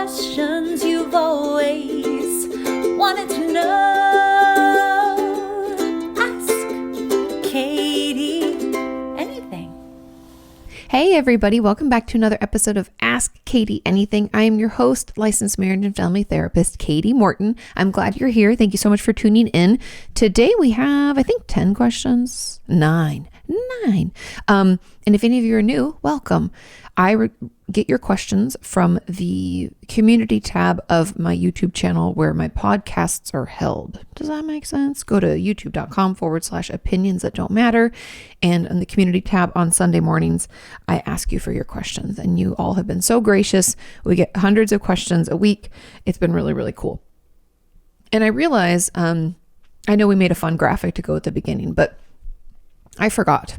questions you've always wanted to know. Ask Kati anything. Hey everybody, welcome back to another episode of Ask Kati Anything. I am your host, licensed marriage and family therapist, Kati Morton. I'm glad you're here. Thank you so much for tuning in. Today we have, I think, 10 questions. Nine. And if any of you are new, welcome. I get your questions from the community tab of my YouTube channel where my podcasts are held. Does that make sense? Go to youtube.com/opinions that don't matter. And in the community tab on Sunday mornings, I ask you for your questions. And you all have been so gracious. We get hundreds of questions a week. It's been really, really cool. And I realize, I know we made a fun graphic to go at the beginning, but I forgot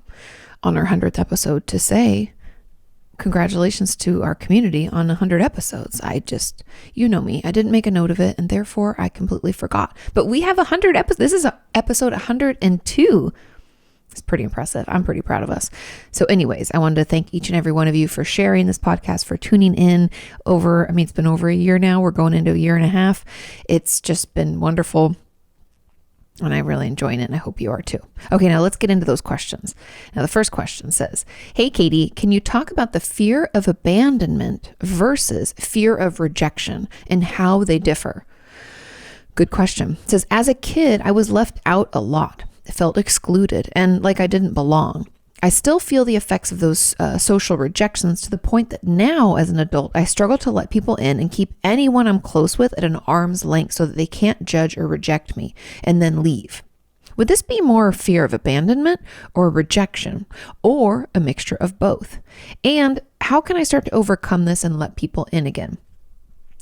on our 100th episode to say congratulations to our community on 100 episodes. You know me, I didn't make a note of it, and therefore I completely forgot. But we have 100 episodes. This is episode 102. It's pretty impressive. I'm pretty proud of us. So anyways, I wanted to thank each and every one of you for sharing this podcast, for tuning in it's been over a year now. We're going into a year and a half. It's just been wonderful. And I'm really enjoying it, and I hope you are too. Okay, now let's get into those questions. Now, the first question says, hey, Kati, can you talk about the fear of abandonment versus fear of rejection and how they differ? Good question. It says, as a kid, I was left out a lot. I felt excluded and like I didn't belong. I still feel the effects of those social rejections to the point that now as an adult, I struggle to let people in and keep anyone I'm close with at an arm's length so that they can't judge or reject me and then leave. Would this be more fear of abandonment or rejection or a mixture of both? And how can I start to overcome this and let people in again?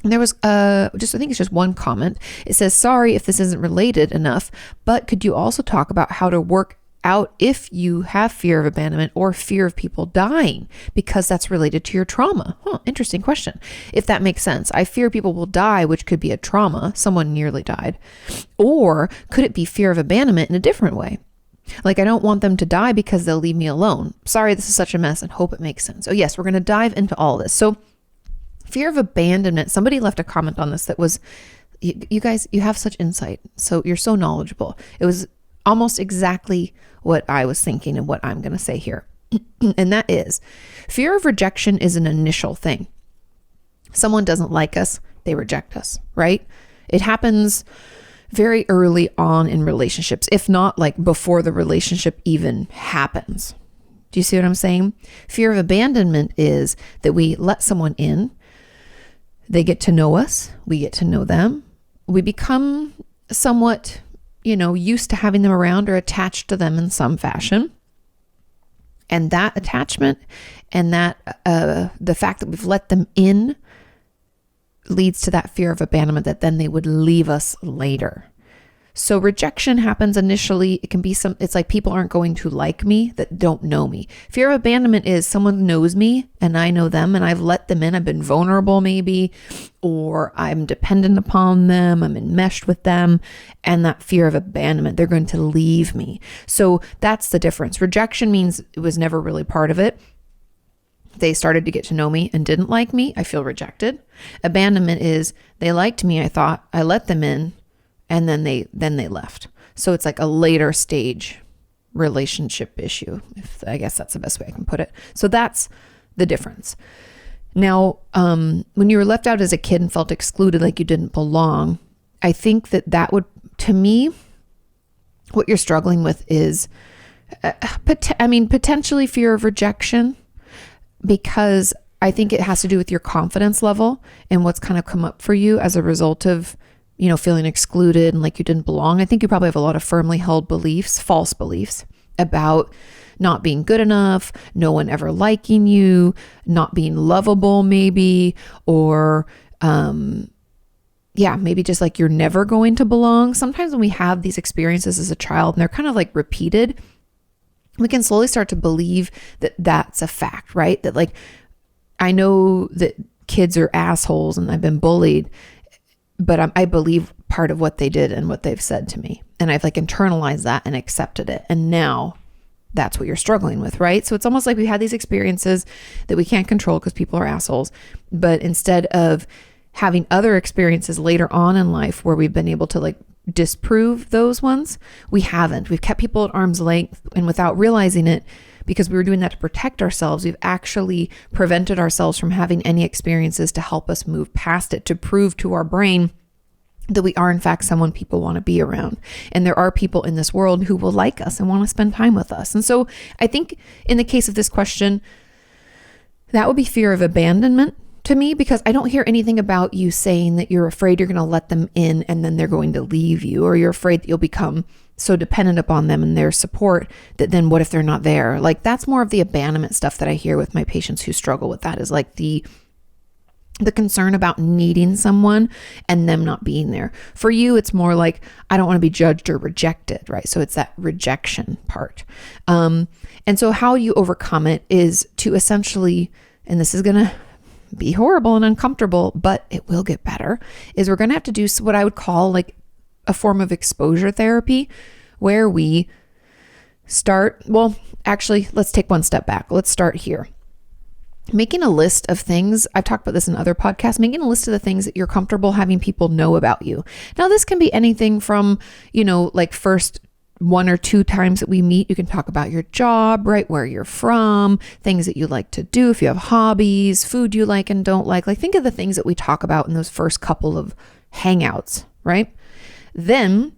And there was I think it's just one comment. It says, sorry if this isn't related enough, but could you also talk about how to work out if you have fear of abandonment or fear of people dying, because that's related to your trauma? Interesting question. If that makes sense. I fear people will die, which could be a trauma. Someone nearly died. Or could it be fear of abandonment in a different way? Like, I don't want them to die because they'll leave me alone. Sorry, this is such a mess, and hope it makes sense. Oh yes, we're going to dive into all this. So fear of abandonment, somebody left a comment on this that was, you guys, you have such insight. So you're so knowledgeable. It was almost exactly what I was thinking and what I'm going to say here. And that is, fear of rejection is an initial thing. Someone doesn't like us, they reject us, right? It happens very early on in relationships, if not like before the relationship even happens. Do you see what I'm saying? Fear of abandonment is that we let someone in, they get to know us, we get to know them, we become somewhat used to having them around or attached to them in some fashion. And that attachment and that the fact that we've let them in leads to that fear of abandonment, that then they would leave us later. So rejection happens initially. It can be it's like people aren't going to like me that don't know me. Fear of abandonment is someone knows me and I know them and I've let them in. I've been vulnerable maybe, or I'm dependent upon them. I'm enmeshed with them. And that fear of abandonment, they're going to leave me. So that's the difference. Rejection means it was never really part of it. They started to get to know me and didn't like me. I feel rejected. Abandonment is they liked me. I thought I let them in. And then they left. So it's like a later stage relationship issue. I guess that's the best way I can put it. So that's the difference. Now, when you were left out as a kid and felt excluded, like you didn't belong, I think that would, to me, what you're struggling with is, potentially fear of rejection, because I think it has to do with your confidence level and what's kind of come up for you as a result of feeling excluded and like you didn't belong. I think you probably have a lot of firmly held beliefs, false beliefs about not being good enough, no one ever liking you, not being lovable maybe, or maybe just like you're never going to belong. Sometimes when we have these experiences as a child and they're kind of like repeated, we can slowly start to believe that that's a fact, right? That like, I know that kids are assholes and I've been bullied, but I believe part of what they did and what they've said to me. And I've like internalized that and accepted it. And now that's what you're struggling with, right? So it's almost like we had these experiences that we can't control because people are assholes. But instead of having other experiences later on in life where we've been able to like disprove those ones. We haven't. We've kept people at arm's length, and without realizing it, because we were doing that to protect ourselves, we've actually prevented ourselves from having any experiences to help us move past it, to prove to our brain that we are in fact someone people want to be around. And there are people in this world who will like us and want to spend time with us. And so I think in the case of this question, that would be fear of abandonment to me, because I don't hear anything about you saying that you're afraid you're going to let them in and then they're going to leave you, or you're afraid that you'll become so dependent upon them and their support that then what if they're not there? Like, that's more of the abandonment stuff that I hear with my patients who struggle with that, is like the concern about needing someone and them not being there. For you, it's more like, I don't want to be judged or rejected, right? So it's that rejection part. And so how you overcome it is to essentially, and this is going to be horrible and uncomfortable, but it will get better, is we're going to have to do what I would call like a form of exposure therapy, where we start, well, actually, let's take one step back. Let's start here. Making a list of things, I've talked about this in other podcasts, making a list of the things that you're comfortable having people know about you. Now, this can be anything from, like first 1 or 2 times that we meet, you can talk about your job, right? Where you're from, things that you like to do, if you have hobbies, food you like and don't like. Like, think of the things that we talk about in those first couple of hangouts, right? Then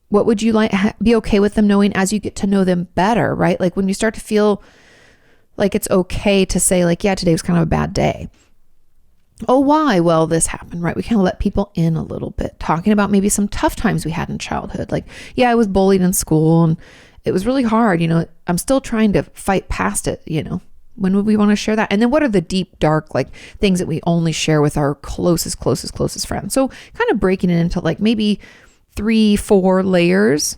what would you like be okay with them knowing as you get to know them better, right? Like when you start to feel like it's okay to say like, yeah, today was kind of a bad day. Oh, why? Well, this happened, right? We kind of let people in a little bit, talking about maybe some tough times we had in childhood. Like, yeah, I was bullied in school and it was really hard. I'm still trying to fight past it. When would we want to share that? And then what are the deep, dark, like things that we only share with our closest friends? So kind of breaking it into like maybe 3-4 layers,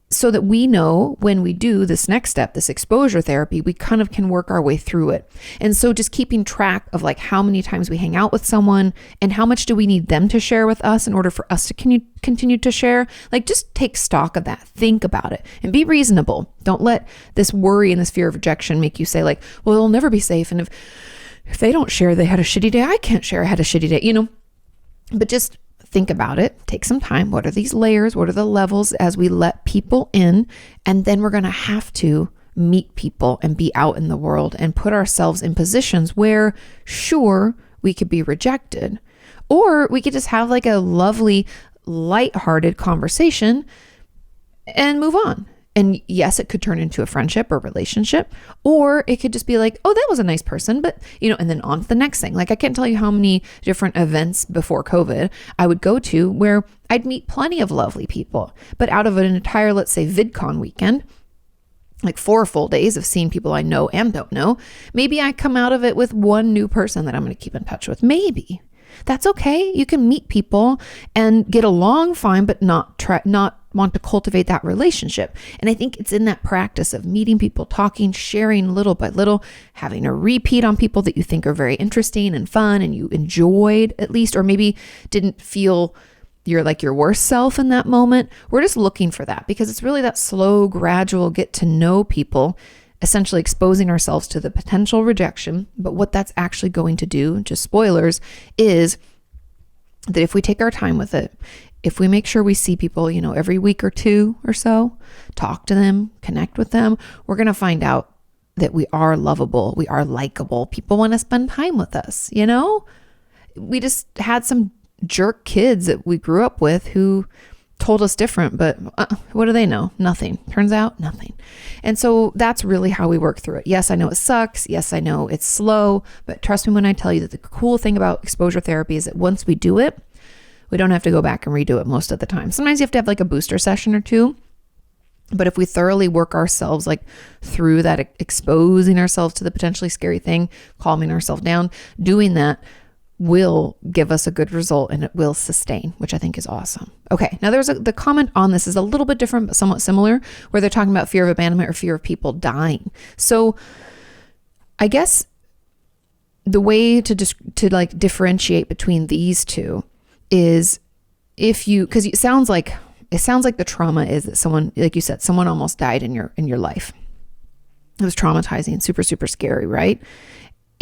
so that we know when we do this next step, this exposure therapy, we kind of can work our way through it. And so just keeping track of like how many times we hang out with someone and how much do we need them to share with us in order for us to continue to share, like just take stock of that, think about it and be reasonable. Don't let this worry and this fear of rejection make you say like, well, it'll never be safe. And if they don't share, they had a shitty day, I can't share, I had a shitty day, but just think about it. Take some time. What are these layers? What are the levels as we let people in? And then we're going to have to meet people and be out in the world and put ourselves in positions where, sure, we could be rejected, or we could just have like a lovely, lighthearted conversation and move on. And yes, it could turn into a friendship or relationship, or it could just be like, oh, that was a nice person, but and then on to the next thing. Like, I can't tell you how many different events before COVID I would go to where I'd meet plenty of lovely people, but out of an entire, let's say, VidCon weekend, like 4 full days of seeing people I know and don't know, maybe I come out of it with one new person that I'm going to keep in touch with. Maybe. That's okay. You can meet people and get along fine, but not want to cultivate that relationship. And I think it's in that practice of meeting people, talking, sharing little by little, having a repeat on people that you think are very interesting and fun and you enjoyed at least, or maybe didn't feel you're like your worst self in that moment. We're just looking for that because it's really that slow, gradual get to know people, essentially exposing ourselves to the potential rejection. But what that's actually going to do, just spoilers, is that if we take our time with it, if we make sure we see people, every week or 2 or so, talk to them, connect with them, we're going to find out that we are lovable, we are likable. People want to spend time with us, We just had some jerk kids that we grew up with who told us different, but what do they know? Nothing. Turns out nothing. And so that's really how we work through it. Yes, I know it sucks. Yes, I know it's slow, but trust me when I tell you that the cool thing about exposure therapy is that once we do it, we don't have to go back and redo it most of the time. Sometimes you have to have like a booster session or 2. But if we thoroughly work ourselves like through that, exposing ourselves to the potentially scary thing, calming ourselves down, doing that will give us a good result and it will sustain, which I think is awesome. Okay, now the comment on this is a little bit different, but somewhat similar, where they're talking about fear of abandonment or fear of people dying. So I guess the way to like differentiate between these two is because it sounds like the trauma is that someone, like you said, someone almost died in your life. It was traumatizing, super, super scary, right?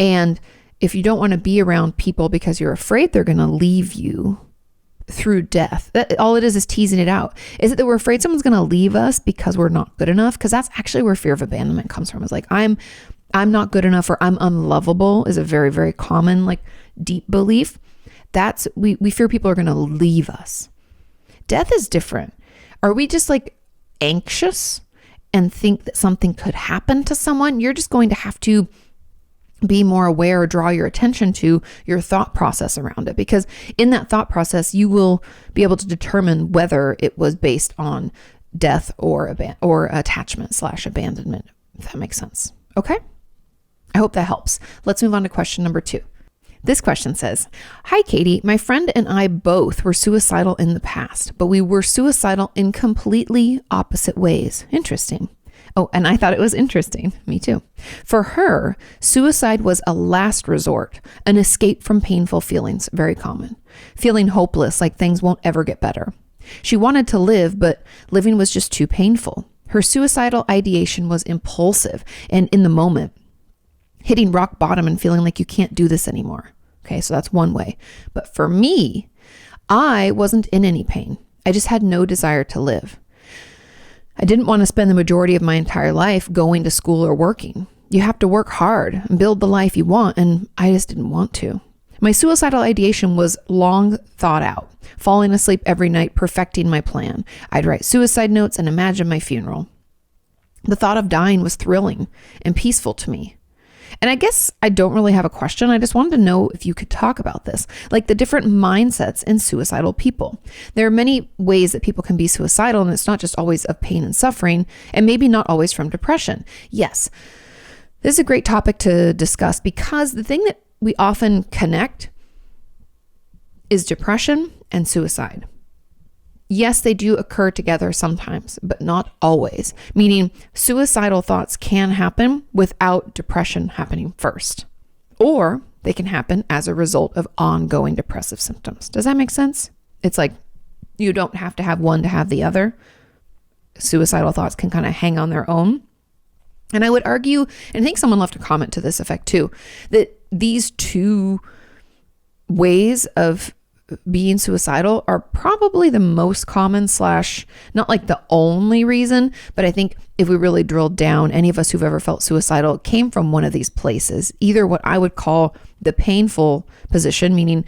And if you don't want to be around people because you're afraid they're going to leave you through death, that all it is teasing it out. Is it that we're afraid someone's going to leave us because we're not good enough? Because that's actually where fear of abandonment comes from. It's like, I'm not good enough, or I'm unlovable is a very, very common, like, deep belief. That's, we fear people are going to leave us. Death is different. Are we just like anxious and think that something could happen to someone? You're just going to have to be more aware, or draw your attention to your thought process around it, because in that thought process, you will be able to determine whether it was based on death or attachment / abandonment, if that makes sense. Okay. I hope that helps. Let's move on to question number 2. This question says, "Hi, Kati. My friend and I both were suicidal in the past, but we were suicidal in completely opposite ways." Interesting. Oh, and I thought it was interesting. Me too. For her, suicide was a last resort, an escape from painful feelings, very common. Feeling hopeless, like things won't ever get better. She wanted to live, but living was just too painful. Her suicidal ideation was impulsive and in the moment, hitting rock bottom and feeling like you can't do this anymore. Okay, so that's one way. But for me, I wasn't in any pain. I just had no desire to live. I didn't want to spend the majority of my entire life going to school or working. You have to work hard and build the life you want, and I just didn't want to. My suicidal ideation was long thought out, falling asleep every night, perfecting my plan. I'd write suicide notes and imagine my funeral. The thought of dying was thrilling and peaceful to me. And I guess I don't really have a question. I just wanted to know if you could talk about this, like the different mindsets in suicidal people. There are many ways that people can be suicidal, and it's not just always of pain and suffering, and maybe not always from depression. Yes, this is a great topic to discuss, because the thing that we often connect is depression and suicide. Yes, they do occur together sometimes, but not always, meaning suicidal thoughts can happen without depression happening first, or they can happen as a result of ongoing depressive symptoms. Does that make sense? It's like you don't have to have one to have the other. Suicidal thoughts can kind of hang on their own. And I would argue, and I think someone left a comment to this effect too, that these two ways of being suicidal are probably the most common / not like the only reason, but I think if we really drilled down, any of us who've ever felt suicidal came from one of these places, either what I would call the painful position, meaning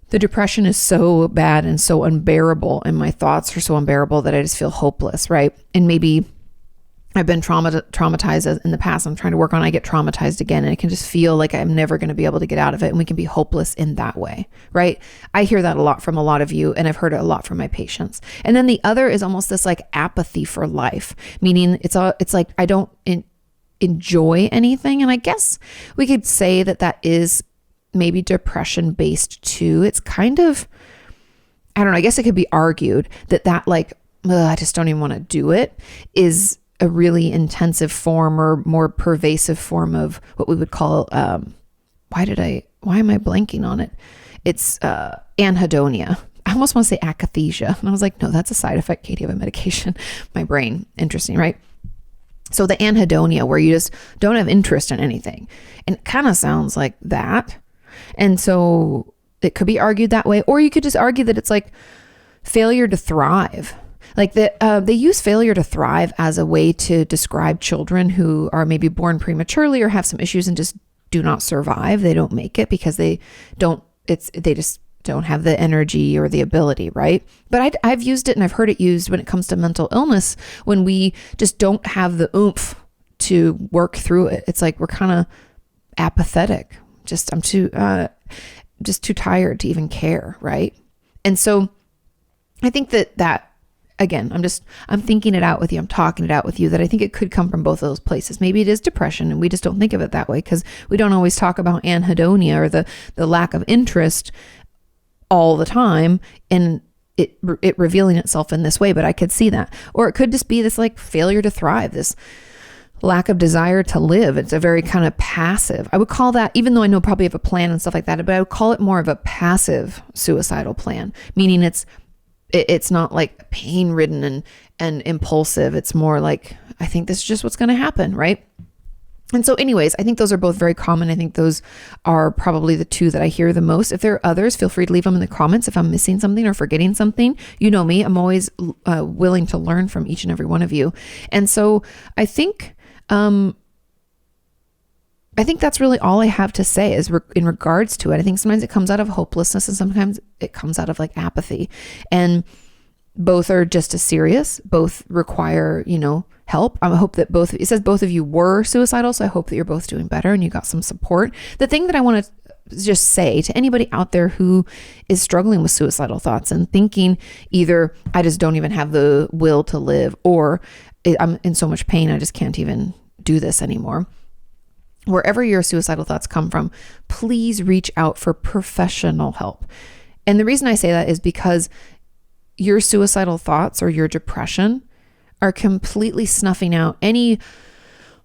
the depression is so bad and so unbearable, and my thoughts are so unbearable that I just feel hopeless, right? And maybe I've been traumatized in the past. I'm trying to work on, I get traumatized again, and I can just feel like I'm never going to be able to get out of it. And we can be hopeless in that way, right? I hear that a lot from a lot of you, and I've heard it a lot from my patients. And then the other is almost this like apathy for life, meaning it's like I don't enjoy anything. And I guess we could say that is maybe depression based too. It's kind of, I don't know, I guess it could be argued that like, I just don't even want to do it, is a really intensive form or more pervasive form of what we would call, why am I blanking on it? It's anhedonia. I almost want to say akathisia. And I was like, no, that's a side effect, Kati, of a medication. My brain. Interesting, right? So the anhedonia, where you just don't have interest in anything. And it kind of sounds like that. And so it could be argued that way. Or you could just argue that it's like failure to thrive. Like they use failure to thrive as a way to describe children who are maybe born prematurely or have some issues and just do not survive. They don't make it because they just don't have the energy or the ability, right? But I've used it, and I've heard it used when it comes to mental illness, when we just don't have the oomph to work through it. It's like we're kind of apathetic. I'm too tired to even care, right? And so I think that again, I'm thinking it out with you. I'm talking it out with you, that I think it could come from both of those places. Maybe it is depression, and we just don't think of it that way because we don't always talk about anhedonia or the lack of interest all the time, and it revealing itself in this way. But I could see that. Or it could just be this like failure to thrive, this lack of desire to live. It's a very kind of passive, I would call that, even though I know probably have a plan and stuff like that, but I would call it more of a passive suicidal plan, meaning it's not like pain ridden and impulsive. It's more like, I think this is just what's going to happen, right? And so anyways, I think those are both very common. I think those are probably the two that I hear the most. If there are others, feel free to leave them in the comments. If I'm missing something or forgetting something, you know me, I'm always willing to learn from each and every one of you. And so I think that's really all I have to say is in regards to it. I think sometimes it comes out of hopelessness and sometimes it comes out of like apathy, and both are just as serious. Both require, help. I hope that it says both of you were suicidal. So I hope that you're both doing better and you got some support. The thing that I want to just say to anybody out there who is struggling with suicidal thoughts and thinking either I just don't even have the will to live, or I'm in so much pain, I just can't even do this anymore. Wherever your suicidal thoughts come from, please reach out for professional help. And the reason I say that is because your suicidal thoughts or your depression are completely snuffing out any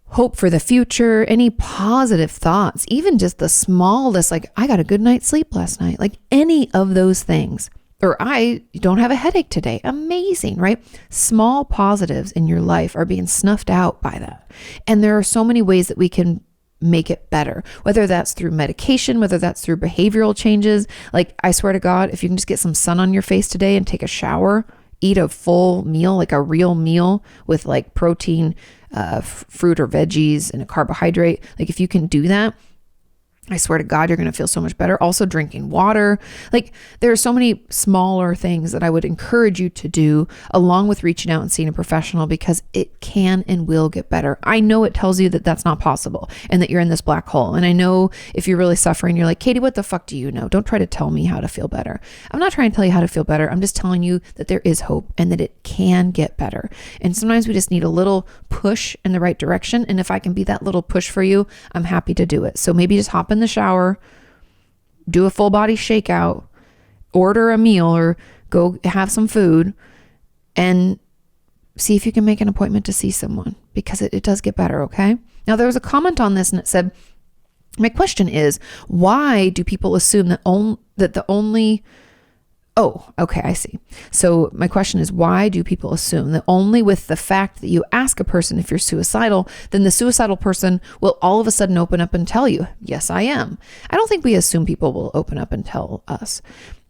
hope for the future, any positive thoughts, even just the smallest, like I got a good night's sleep last night, like any of those things, or I don't have a headache today. Amazing, right? Small positives in your life are being snuffed out by that. And there are so many ways that we can make it better, whether that's through medication, whether that's through behavioral changes. Like I swear to God, if you can just get some sun on your face today and take a shower, eat a full meal, like a real meal with like protein, fruit or veggies and a carbohydrate. Like if you can do that, I swear to God, you're going to feel so much better. Also drinking water. Like there are so many smaller things that I would encourage you to do along with reaching out and seeing a professional, because it can and will get better. I know it tells you that that's not possible and that you're in this black hole. And I know if you're really suffering, you're like, Katie, what the fuck do you know? Don't try to tell me how to feel better. I'm not trying to tell you how to feel better. I'm just telling you that there is hope and that it can get better. And sometimes we just need a little push in the right direction. And if I can be that little push for you, I'm happy to do it. So maybe just hop in the shower, do a full body shakeout, order a meal or go have some food, and see if you can make an appointment to see someone, because it does get better. Okay. Now there was a comment on this and it said, my question is, why do people assume that the only Oh, okay, I see. So my question is, why do people assume that only with the fact that you ask a person if you're suicidal, then the suicidal person will all of a sudden open up and tell you, yes, I am? I don't think we assume people will open up and tell us.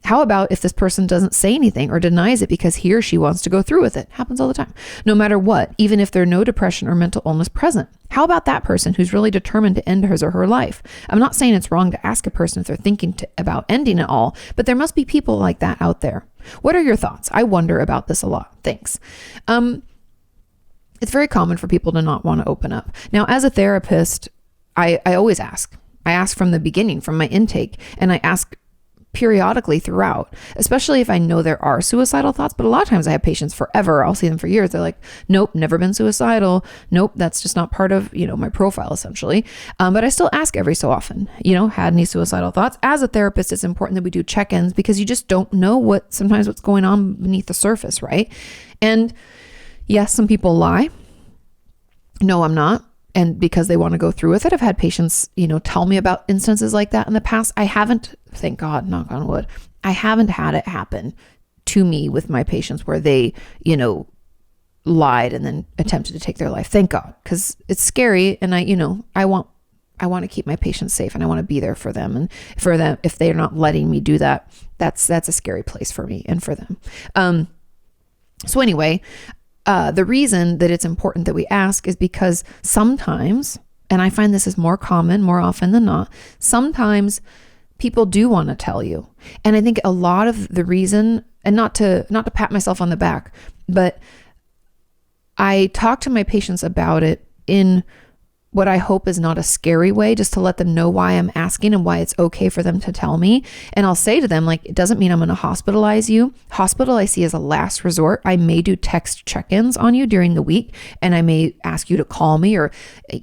How about if this person doesn't say anything or denies it because he or she wants to go through with it? Happens all the time. No matter what, even if there's no depression or mental illness present. How about that person who's really determined to end his or her life? I'm not saying it's wrong to ask a person if they're thinking about ending it all, but there must be people like that out there. What are your thoughts? I wonder about this a lot. Thanks. It's very common for people to not want to open up. Now, as a therapist, I always ask. I ask from the beginning, from my intake, and I ask periodically throughout, especially if I know there are suicidal thoughts. But a lot of times I have patients forever. I'll see them for years. They're like, nope, never been suicidal. Nope, that's just not part of, my profile essentially. But I still ask every so often, had any suicidal thoughts? As a therapist, it's important that we do check-ins because you just don't know sometimes what's going on beneath the surface, right? And yes, some people lie. No, I'm not. And because they want to go through with it. I've had patients, tell me about instances like that in the past. I haven't, thank God, knock on wood, I haven't had it happen to me with my patients where they, lied and then attempted to take their life. Thank God, because it's scary. And I want to keep my patients safe and I want to be there for them. And for them, if they're not letting me do that, that's a scary place for me and for them. So anyway, the reason that it's important that we ask is because sometimes, and I find this is more common, more often than not, sometimes people do want to tell you. And I think a lot of the reason, and not to pat myself on the back, but I talk to my patients about it in what I hope is not a scary way, just to let them know why I'm asking and why it's okay for them to tell me. And I'll say to them, it doesn't mean I'm going to hospitalize you. Hospital I see as a last resort. I may do text check-ins on you during the week, and I may ask you to call me or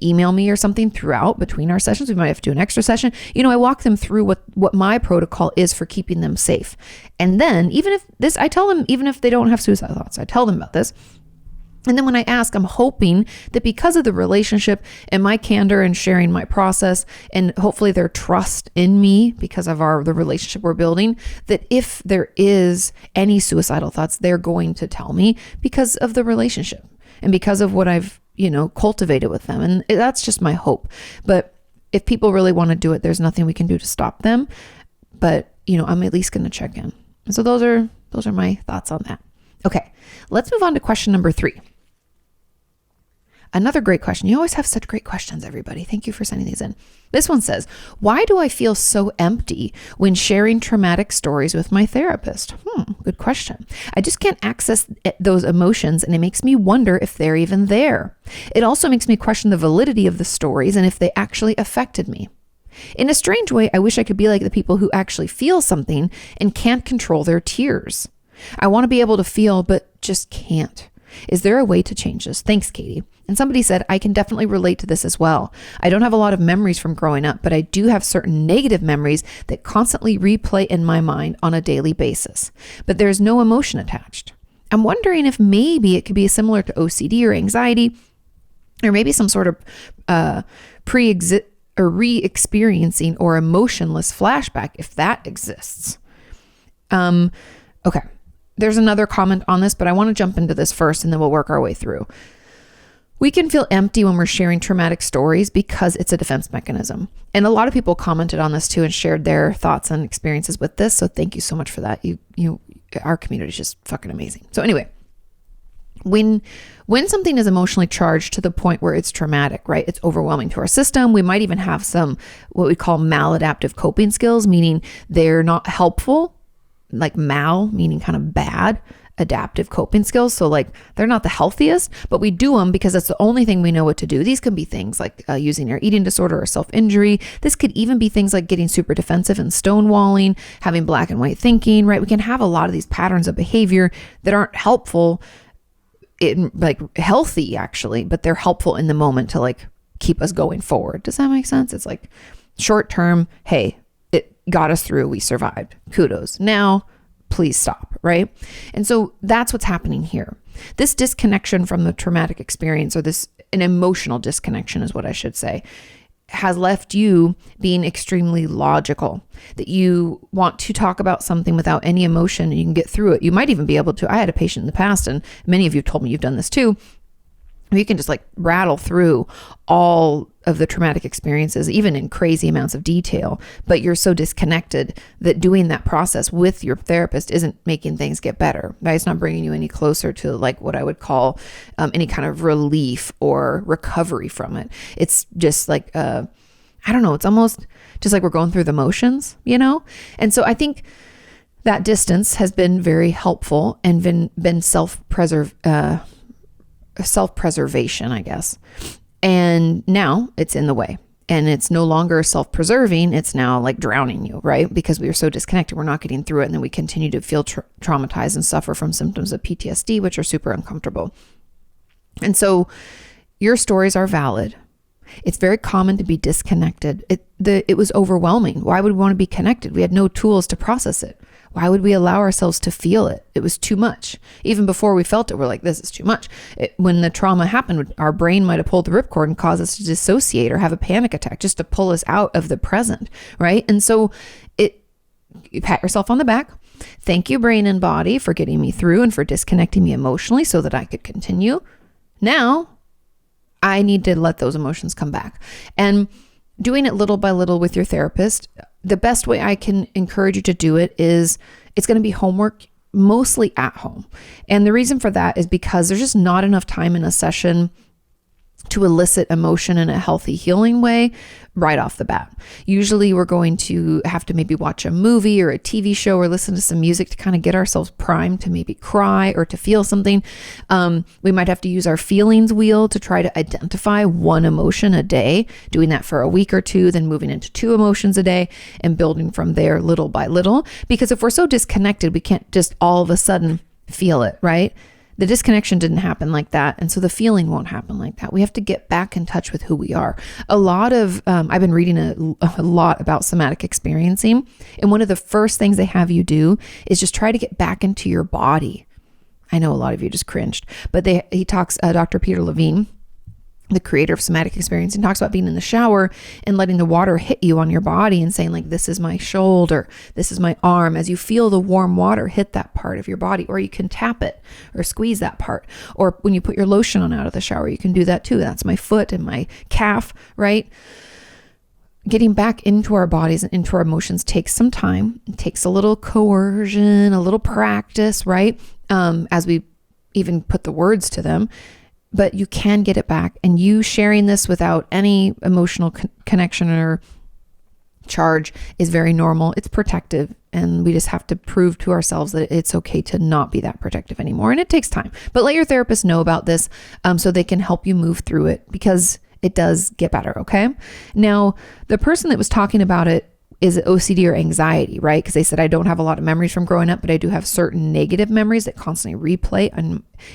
email me or something throughout between our sessions. We might have to do an extra session. I walk them through what my protocol is for keeping them safe. And then I tell them, even if they don't have suicidal thoughts, I tell them about this. And then when I ask, I'm hoping that because of the relationship and my candor and sharing my process, and hopefully their trust in me because of the relationship we're building, that if there is any suicidal thoughts, they're going to tell me because of the relationship and because of what I've cultivate it with them. And that's just my hope. But if people really want to do it, there's nothing we can do to stop them. But, I'm at least going to check in. And so those are my thoughts on that. Okay, let's move on to question number 3. Another great question. You always have such great questions, everybody. Thank you for sending these in. This one says, why do I feel so empty when sharing traumatic stories with my therapist? Good question. I just can't access those emotions, and it makes me wonder if they're even there. It also makes me question the validity of the stories and if they actually affected me. In a strange way, I wish I could be like the people who actually feel something and can't control their tears. I want to be able to feel, but just can't. Is there a way to change this? Thanks, Kati. And somebody said, I can definitely relate to this as well. I don't have a lot of memories from growing up, but I do have certain negative memories that constantly replay in my mind on a daily basis. But there's no emotion attached. I'm wondering if maybe it could be similar to OCD or anxiety, or maybe some sort of re-experiencing or emotionless flashback, if that exists. Okay. There's another comment on this, but I want to jump into this first and then we'll work our way through. We can feel empty when we're sharing traumatic stories because it's a defense mechanism. And a lot of people commented on this too and shared their thoughts and experiences with this. So thank you so much for that. Our community is just fucking amazing. So anyway, when something is emotionally charged to the point where it's traumatic, right? It's overwhelming to our system. We might even have some, what we call maladaptive coping skills, meaning they're not helpful. Like mal, meaning kind of bad, adaptive coping skills. So like they're not the healthiest, but we do them because that's the only thing we know what to do. These can be things like using your eating disorder or self-injury. This could even be things like getting super defensive and stonewalling, having black and white thinking, right? We can have a lot of these patterns of behavior that aren't helpful, healthy actually, but they're helpful in the moment to like keep us going forward. Does that make sense? It's like short term, hey, got us through, we survived, kudos. Now, please stop, right? And so that's what's happening here. This disconnection from the traumatic experience, or an emotional disconnection is what I should say, has left you being extremely logical, that you want to talk about something without any emotion and you can get through it. You might even be able to. I had a patient in the past, and many of you told me you've done this too. You can just like rattle through all of the traumatic experiences, even in crazy amounts of detail, but you're so disconnected that doing that process with your therapist isn't making things get better, right? It's not bringing you any closer to like what I would call any kind of relief or recovery from it. It's just like, I don't know, it's almost just like we're going through the motions, And so I think that distance has been very helpful and been self-preservation, I guess. And now it's in the way, and it's no longer self-preserving. It's now like drowning you, right? Because we are so disconnected, we're not getting through it. And then we continue to feel traumatized and suffer from symptoms of PTSD, which are super uncomfortable. And so your stories are valid. It's very common to be disconnected. It was overwhelming. Why would we want to be connected? We had no tools to process it. Why would we allow ourselves to feel it? It was too much. Even before we felt it, we're like, this is too much. When the trauma happened, our brain might have pulled the ripcord and caused us to dissociate or have a panic attack just to pull us out of the present, right? And so you pat yourself on the back. Thank you, brain and body, for getting me through and for disconnecting me emotionally so that I could continue. Now, I need to let those emotions come back. And doing it little by little with your therapist, the best way I can encourage you to do it is it's going to be homework, mostly at home. And the reason for that is because there's just not enough time in a session to elicit emotion in a healthy, healing way right off the bat. Usually we're going to have to maybe watch a movie or a TV show or listen to some music to kind of get ourselves primed to maybe cry or to feel something. We might have to use our feelings wheel to try to identify one emotion a day, doing that for a week or two, then moving into 2 emotions a day and building from there little by little. Because if we're so disconnected, we can't just all of a sudden feel it, right? The disconnection didn't happen like that. And so the feeling won't happen like that. We have to get back in touch with who we are. A lot of, I've been reading a lot about somatic experiencing. And one of the first things they have you do is just try to get back into your body. I know a lot of you just cringed, but he talks, Dr. Peter Levine the creator of somatic experiencing, talks about being in the shower and letting the water hit you on your body and saying like, this is my shoulder, this is my arm, as you feel the warm water hit that part of your body. Or you can tap it or squeeze that part. Or when you put your lotion on out of the shower, you can do that too. That's my foot and my calf, right? Getting back into our bodies and into our emotions takes some time. It takes a little coercion, a little practice, right? As we even put the words to them. But you can get it back, and you sharing this without any emotional connection or charge is very normal. It's protective, and we just have to prove to ourselves that it's okay to not be that protective anymore. And it takes time, but let your therapist know about this so they can help you move through it, because it does get better. Okay. Now, the person that was talking about it is it OCD or anxiety, right? Because they said, I don't have a lot of memories from growing up, but I do have certain negative memories that constantly replay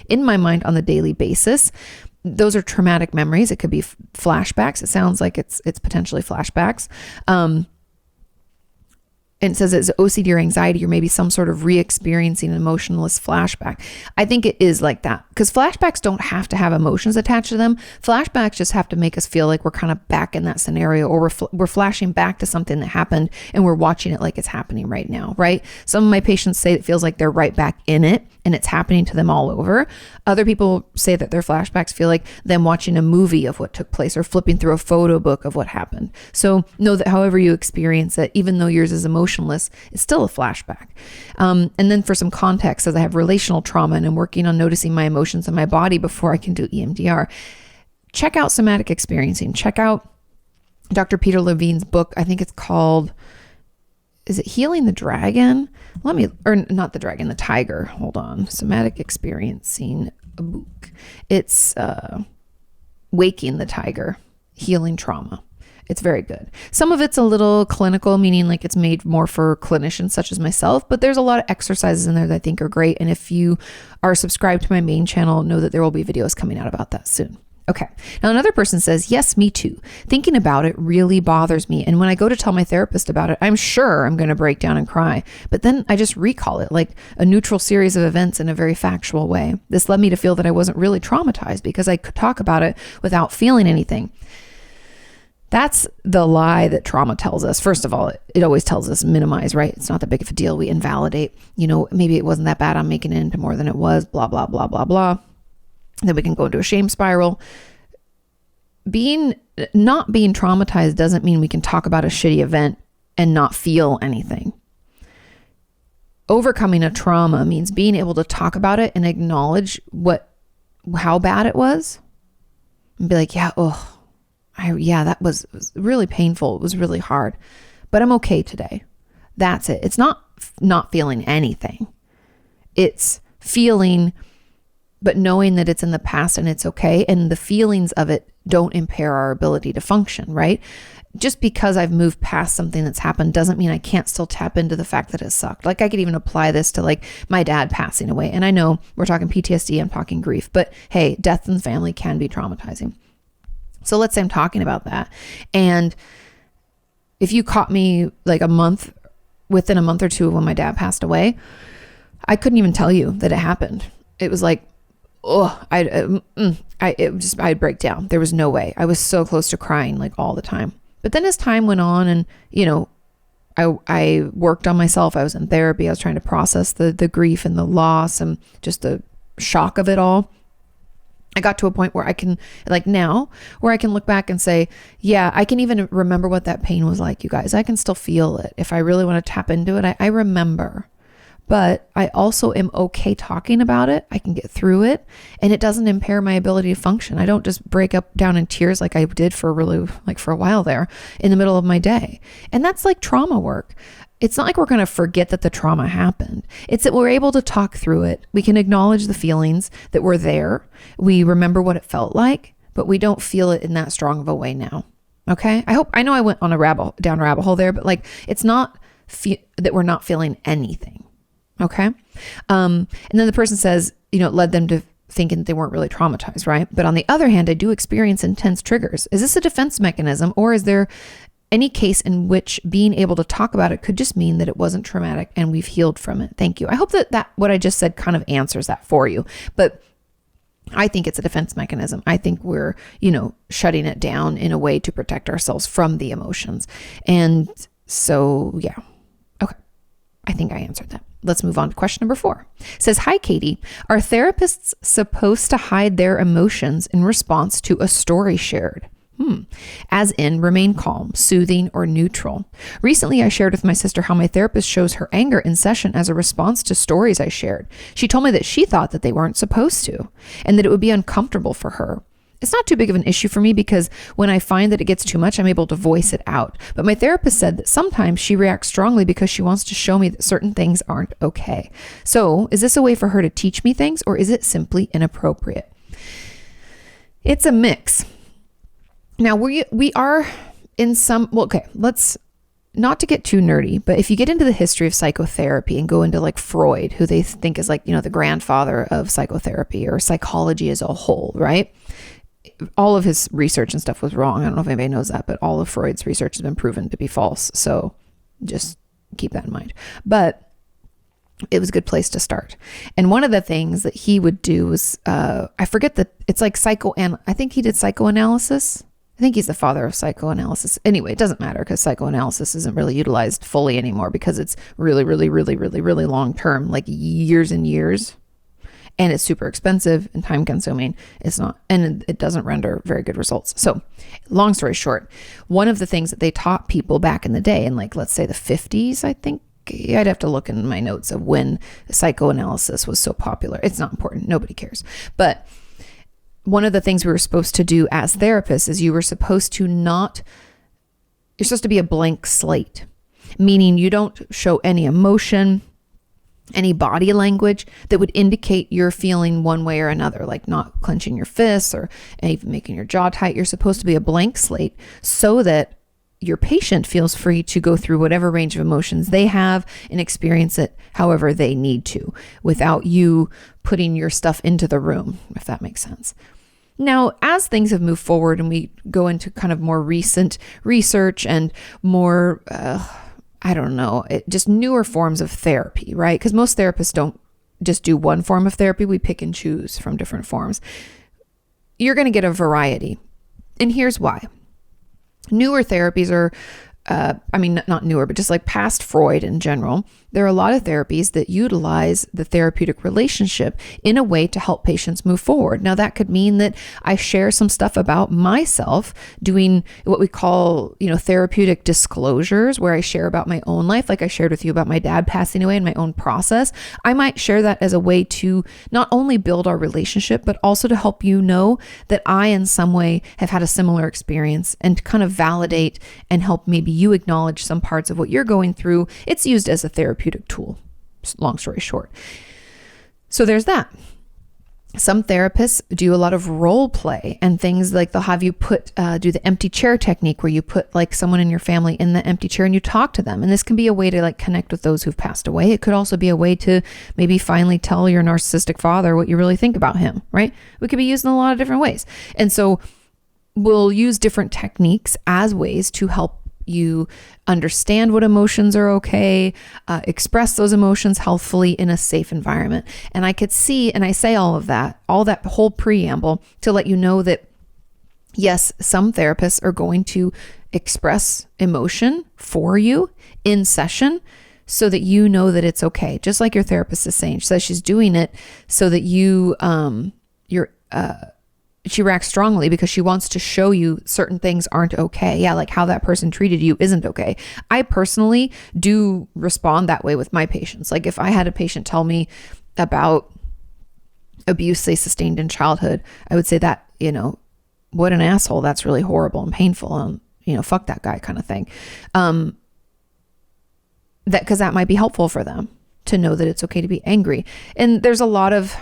in my mind on the daily basis. Those are traumatic memories. It could be flashbacks. It sounds like it's potentially flashbacks. And it says it's OCD or anxiety, or maybe some sort of re-experiencing an emotionless flashback. I think it is like that, because flashbacks don't have to have emotions attached to them. Flashbacks just have to make us feel like we're kind of back in that scenario, or we're flashing back to something that happened and we're watching it like it's happening right now, right? Some of my patients say it feels like they're right back in it and it's happening to them all over. Other people say that their flashbacks feel like them watching a movie of what took place or flipping through a photo book of what happened. So know that however you experience it, even though yours is emotionless, it's still a flashback. And then for some context, as I have relational trauma and I'm working on noticing my emotions in my body before I can do EMDR, check out somatic experiencing. Check out Dr. Peter Levine's book. I think it's called, is it Healing the Dragon? Not the dragon, the tiger. Hold on. Somatic experiencing a book. It's Waking the Tiger, Healing Trauma. It's very good. Some of it's a little clinical, meaning like it's made more for clinicians such as myself, but there's a lot of exercises in there that I think are great. And if you are subscribed to my main channel, know that there will be videos coming out about that soon. Okay. Now another person says, yes, me too. Thinking about it really bothers me. And when I go to tell my therapist about it, I'm sure I'm going to break down and cry. But then I just recall it like a neutral series of events in a very factual way. This led me to feel that I wasn't really traumatized because I could talk about it without feeling anything. That's the lie that trauma tells us. First of all, it always tells us minimize, right? It's not that big of a deal. We invalidate, maybe it wasn't that bad. I'm making it into more than it was, blah, blah, blah, blah, blah. Then we can go into a shame spiral. Not being traumatized doesn't mean we can talk about a shitty event and not feel anything. Overcoming a trauma means being able to talk about it and acknowledge how bad it was and be like, that was really painful. It was really hard, but I'm okay today. That's it. It's not feeling anything. It's feeling, but knowing that it's in the past and it's okay. And the feelings of it don't impair our ability to function, right? Just because I've moved past something that's happened doesn't mean I can't still tap into the fact that it sucked. Like I could even apply this to like my dad passing away. And I know we're talking PTSD, I'm talking grief, but hey, death in the family can be traumatizing. So let's say I'm talking about that. And if you caught me like within a month or two of when my dad passed away, I couldn't even tell you that it happened. It was like, I'd break down. There was no way. I was so close to crying like all the time. But then as time went on and, I worked on myself. I was in therapy. I was trying to process the grief and the loss and just the shock of it all. I got to a point where I can look back and say, yeah, I can even remember what that pain was like, you guys. I can still feel it. If I really want to tap into it, I remember. But I also am okay talking about it. I can get through it and it doesn't impair my ability to function. I don't just break up down in tears like I did for a while there in the middle of my day. And that's like trauma work. It's not like we're going to forget that the trauma happened. It's that we're able to talk through it. We can acknowledge the feelings that were there. We remember what it felt like, but we don't feel it in that strong of a way now. Okay. I know I went on a rabbit hole there, but like, it's not that we're not feeling anything. Okay. And then the person says, it led them to thinking that they weren't really traumatized, right? But on the other hand, I do experience intense triggers. Is this a defense mechanism, or is there any case in which being able to talk about it could just mean that it wasn't traumatic and we've healed from it? Thank you. I hope that what I just said kind of answers that for you. But I think it's a defense mechanism. I think we're, shutting it down in a way to protect ourselves from the emotions. And so, yeah. Okay. I think I answered that. Let's move on to question number 4. It says, "Hi, Kati. Are therapists supposed to hide their emotions in response to a story shared? As in remain calm, soothing, or neutral. Recently, I shared with my sister how my therapist shows her anger in session as a response to stories I shared. She told me that she thought that they weren't supposed to, and that it would be uncomfortable for her. It's not too big of an issue for me because when I find that it gets too much, I'm able to voice it out. But my therapist said that sometimes she reacts strongly because she wants to show me that certain things aren't okay. So is this a way for her to teach me things, or is it simply inappropriate?" It's a mix. Now we are in some, okay, let's not to get too nerdy, but if you get into the history of psychotherapy and go into like Freud, who they think is like, the grandfather of psychotherapy or psychology as a whole, right? All of his research and stuff was wrong. I don't know if anybody knows that, but all of Freud's research has been proven to be false. So just keep that in mind. But it was a good place to start. And one of the things that he would do was, I forget that it's like I think he did psychoanalysis. I think he's the father of psychoanalysis. Anyway, it doesn't matter because psychoanalysis isn't really utilized fully anymore because it's really, really, really, really, really long term, like years and years. And it's super expensive and time consuming. It's not, and it doesn't render very good results. So long story short, one of the things that they taught people back in the day, in like, let's say the 50s, I think, I'd have to look in my notes of when psychoanalysis was so popular. It's not important. Nobody cares. But one of the things we were supposed to do as therapists is you're supposed to be a blank slate, meaning you don't show any emotion, any body language that would indicate you're feeling one way or another, like not clenching your fists or even making your jaw tight. You're supposed to be a blank slate so that your patient feels free to go through whatever range of emotions they have and experience it however they need to without you putting your stuff into the room, if that makes sense. Now, as things have moved forward and we go into kind of more recent research and more, just newer forms of therapy, right? Because most therapists don't just do one form of therapy. We pick and choose from different forms. You're going to get a variety. And here's why. Newer therapies are, not newer, but just like past Freud in general, there are a lot of therapies that utilize the therapeutic relationship in a way to help patients move forward. Now, that could mean that I share some stuff about myself, doing what we call, therapeutic disclosures, where I share about my own life, like I shared with you about my dad passing away and my own process. I might share that as a way to not only build our relationship, but also to help you know that I, in some way, have had a similar experience and kind of validate and help maybe you acknowledge some parts of what you're going through. It's used as a therapeutic tool, long story short. So there's that. Some therapists do a lot of role play and things like they'll have you do the empty chair technique where you put like someone in your family in the empty chair and you talk to them. And this can be a way to like connect with those who've passed away. It could also be a way to maybe finally tell your narcissistic father what you really think about him, right? We could be used in a lot of different ways. And so we'll use different techniques as ways to help you understand what emotions are okay, express those emotions healthfully in a safe environment. And I could see, and I say all that whole preamble to let you know that, yes, some therapists are going to express emotion for you in session so that you know that it's okay. Just like your therapist is saying, she says she's doing it so that she reacts strongly because she wants to show you certain things aren't okay. Yeah, like how that person treated you isn't okay. I personally do respond that way with my patients. Like if I had a patient tell me about abuse they sustained in childhood, I would say that, what an asshole. That's really horrible and painful. And, fuck that guy kind of thing. Because that might be helpful for them to know that it's okay to be angry. And there's a lot of,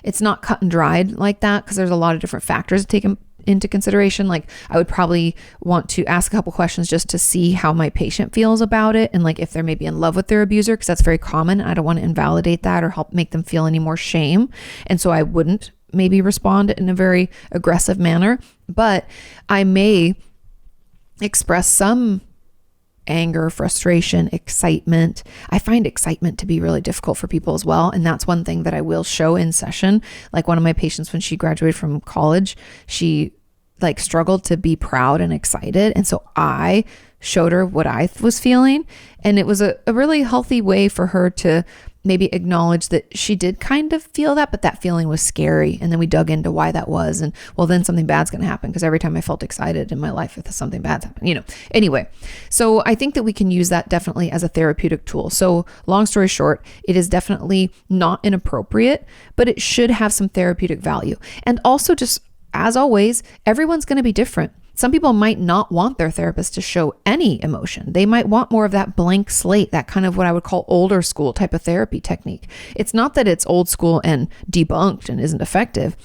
it's not cut and dried like that because there's a lot of different factors to take into consideration. Like I would probably want to ask a couple questions just to see how my patient feels about it. And like if they're maybe in love with their abuser, because that's very common. I don't want to invalidate that or help make them feel any more shame. And so I wouldn't maybe respond in a very aggressive manner, but I may express some anger, frustration, excitement. I find excitement to be really difficult for people as well. And that's one thing that I will show in session. Like one of my patients, when she graduated from college, she like struggled to be proud and excited. And so I showed her what I was feeling. And it was a really healthy way for her to maybe acknowledge that she did kind of feel that, but that feeling was scary. And then we dug into why that was. And well, then something bad's going to happen, because every time I felt excited in my life, if something bad's happened, Anyway, so I think that we can use that definitely as a therapeutic tool. So long story short, it is definitely not inappropriate, but it should have some therapeutic value. And also, just as always, everyone's going to be different. Some people might not want their therapist to show any emotion. They might want more of that blank slate, that kind of what I would call older school type of therapy technique. It's not that it's old school and debunked and isn't effective.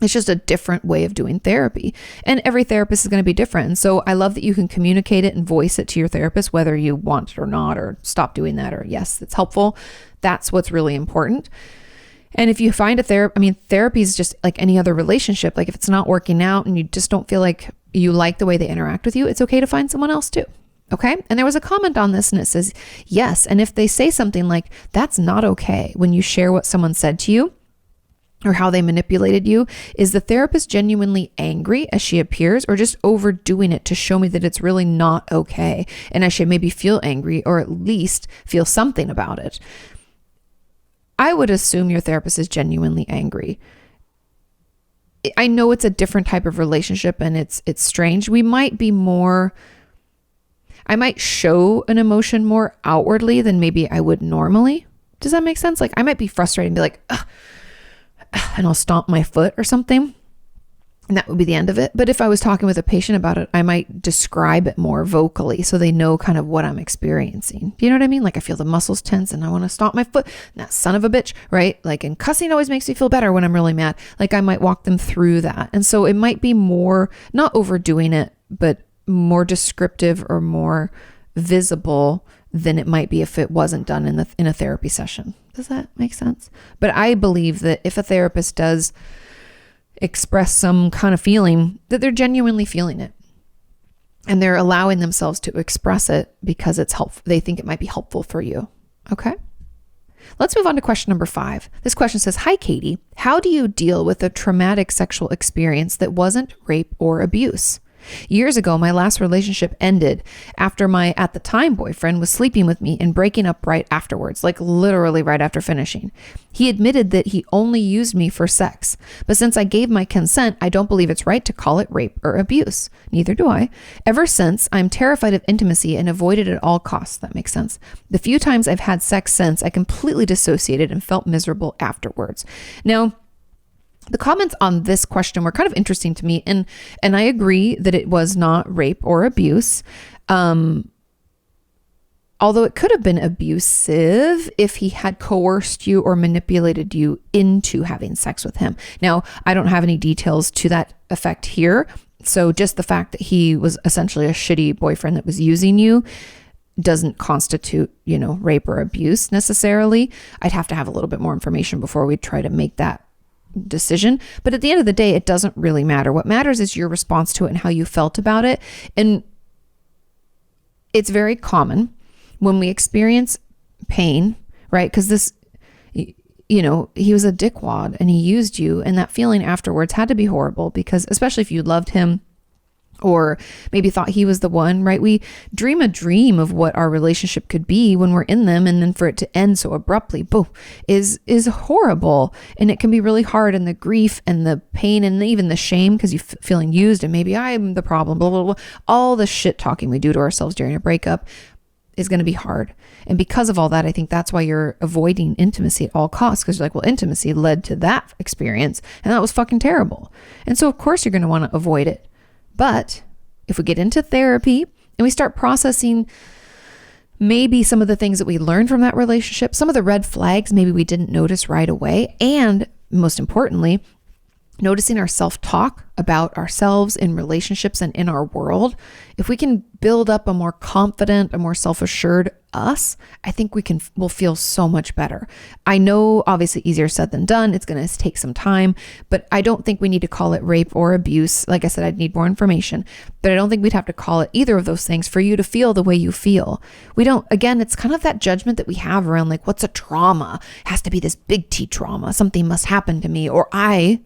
It's just a different way of doing therapy. And every therapist is going to be different. And so I love that you can communicate it and voice it to your therapist, whether you want it or not, or stop doing that, or yes, it's helpful. That's what's really important. And if you find therapy is just like any other relationship. Like if it's not working out and you just don't feel like you like the way they interact with you, it's okay to find someone else too. Okay. And there was a comment on this and it says, yes. And if they say something like, that's not okay, when you share what someone said to you or how they manipulated you, is the therapist genuinely angry as she appears, or just overdoing it to show me that it's really not okay? And I should maybe feel angry, or at least feel something about it. I would assume your therapist is genuinely angry. I know it's a different type of relationship and it's strange. I might show an emotion more outwardly than maybe I would normally. Does that make sense? Like I might be frustrated and be like, ugh, and I'll stomp my foot or something. And that would be the end of it. But if I was talking with a patient about it, I might describe it more vocally so they know kind of what I'm experiencing. Do you know what I mean? Like I feel the muscles tense and I want to stomp my foot. And that son of a bitch, right? Like, and cussing always makes me feel better when I'm really mad. Like I might walk them through that. And so it might be more, not overdoing it, but more descriptive or more visible than it might be if it wasn't done in a therapy session. Does that make sense? But I believe that if a therapist does express some kind of feeling, that they're genuinely feeling it and they're allowing themselves to express it because it's helpful. They think it might be helpful for you. Okay. Let's move on to question number 5. This question says, hi, Kati. How do you deal with a traumatic sexual experience that wasn't rape or abuse? Years ago, my last relationship ended after my, at the time, boyfriend was sleeping with me and breaking up right afterwards, like literally right after finishing. He admitted that he only used me for sex, but since I gave my consent, I don't believe it's right to call it rape or abuse. Neither do I. Ever since, I'm terrified of intimacy and avoid it at all costs. That makes sense. The few times I've had sex since, I completely dissociated and felt miserable afterwards. Now, the comments on this question were kind of interesting to me, and I agree that it was not rape or abuse, although it could have been abusive if he had coerced you or manipulated you into having sex with him. Now, I don't have any details to that effect here, so just the fact that he was essentially a shitty boyfriend that was using you doesn't constitute, rape or abuse necessarily. I'd have to have a little bit more information before we try to make that decision. But at the end of the day, it doesn't really matter. What matters is your response to it and how you felt about it. And it's very common when we experience pain, right? Because this, he was a dickwad and he used you, and that feeling afterwards had to be horrible, because especially if you loved him or maybe thought he was the one, right? We dream a dream of what our relationship could be when we're in them, and then for it to end so abruptly, boom, is horrible. And it can be really hard, and the grief and the pain and even the shame because you're feeling used and maybe I'm the problem, blah, blah, blah. All the shit talking we do to ourselves during a breakup is going to be hard. And because of all that, I think that's why you're avoiding intimacy at all costs, because you're like, well, intimacy led to that experience and that was fucking terrible. And so of course you're going to want to avoid it. But if we get into therapy and we start processing maybe some of the things that we learned from that relationship, some of the red flags maybe we didn't notice right away, and most importantly, noticing our self-talk about ourselves in relationships and in our world, if we can build up a more confident, a more self-assured us, I think we'll feel so much better. I know obviously easier said than done. It's going to take some time, but I don't think we need to call it rape or abuse. Like I said, I'd need more information, but I don't think we'd have to call it either of those things for you to feel the way you feel. We don't, again, it's kind of that judgment that we have around like, what's a trauma? It has to be this big T trauma. Something must happen to me, or I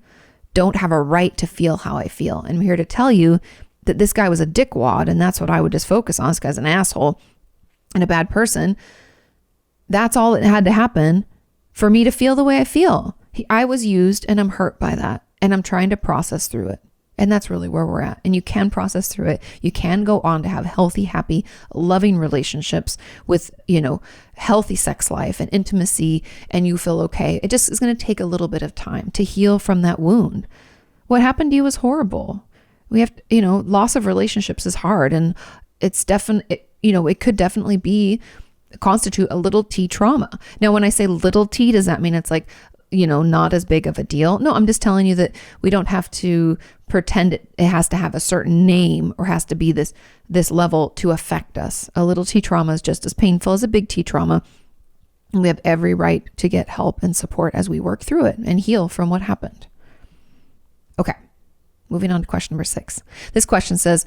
don't have a right to feel how I feel. And I'm here to tell you that this guy was a dickwad, and that's what I would just focus on. This guy's an asshole and a bad person. That's all that had to happen for me to feel the way I feel. I was used, and I'm hurt by that, and I'm trying to process through it. And that's really where we're at. And you can process through it. You can go on to have healthy, happy, loving relationships with, healthy sex life and intimacy, and you feel okay. It just is going to take a little bit of time to heal from that wound. What happened to you was horrible. We have, loss of relationships is hard, and it's definitely, it could definitely constitute a little T trauma. Now, when I say little T, does that mean it's like, not as big of a deal? No, I'm just telling you that we don't have to pretend it has to have a certain name or has to be this level to affect us. A little T trauma is just as painful as a big T trauma. And we have every right to get help and support as we work through it and heal from what happened. Okay. Moving on to question number 6. This question says,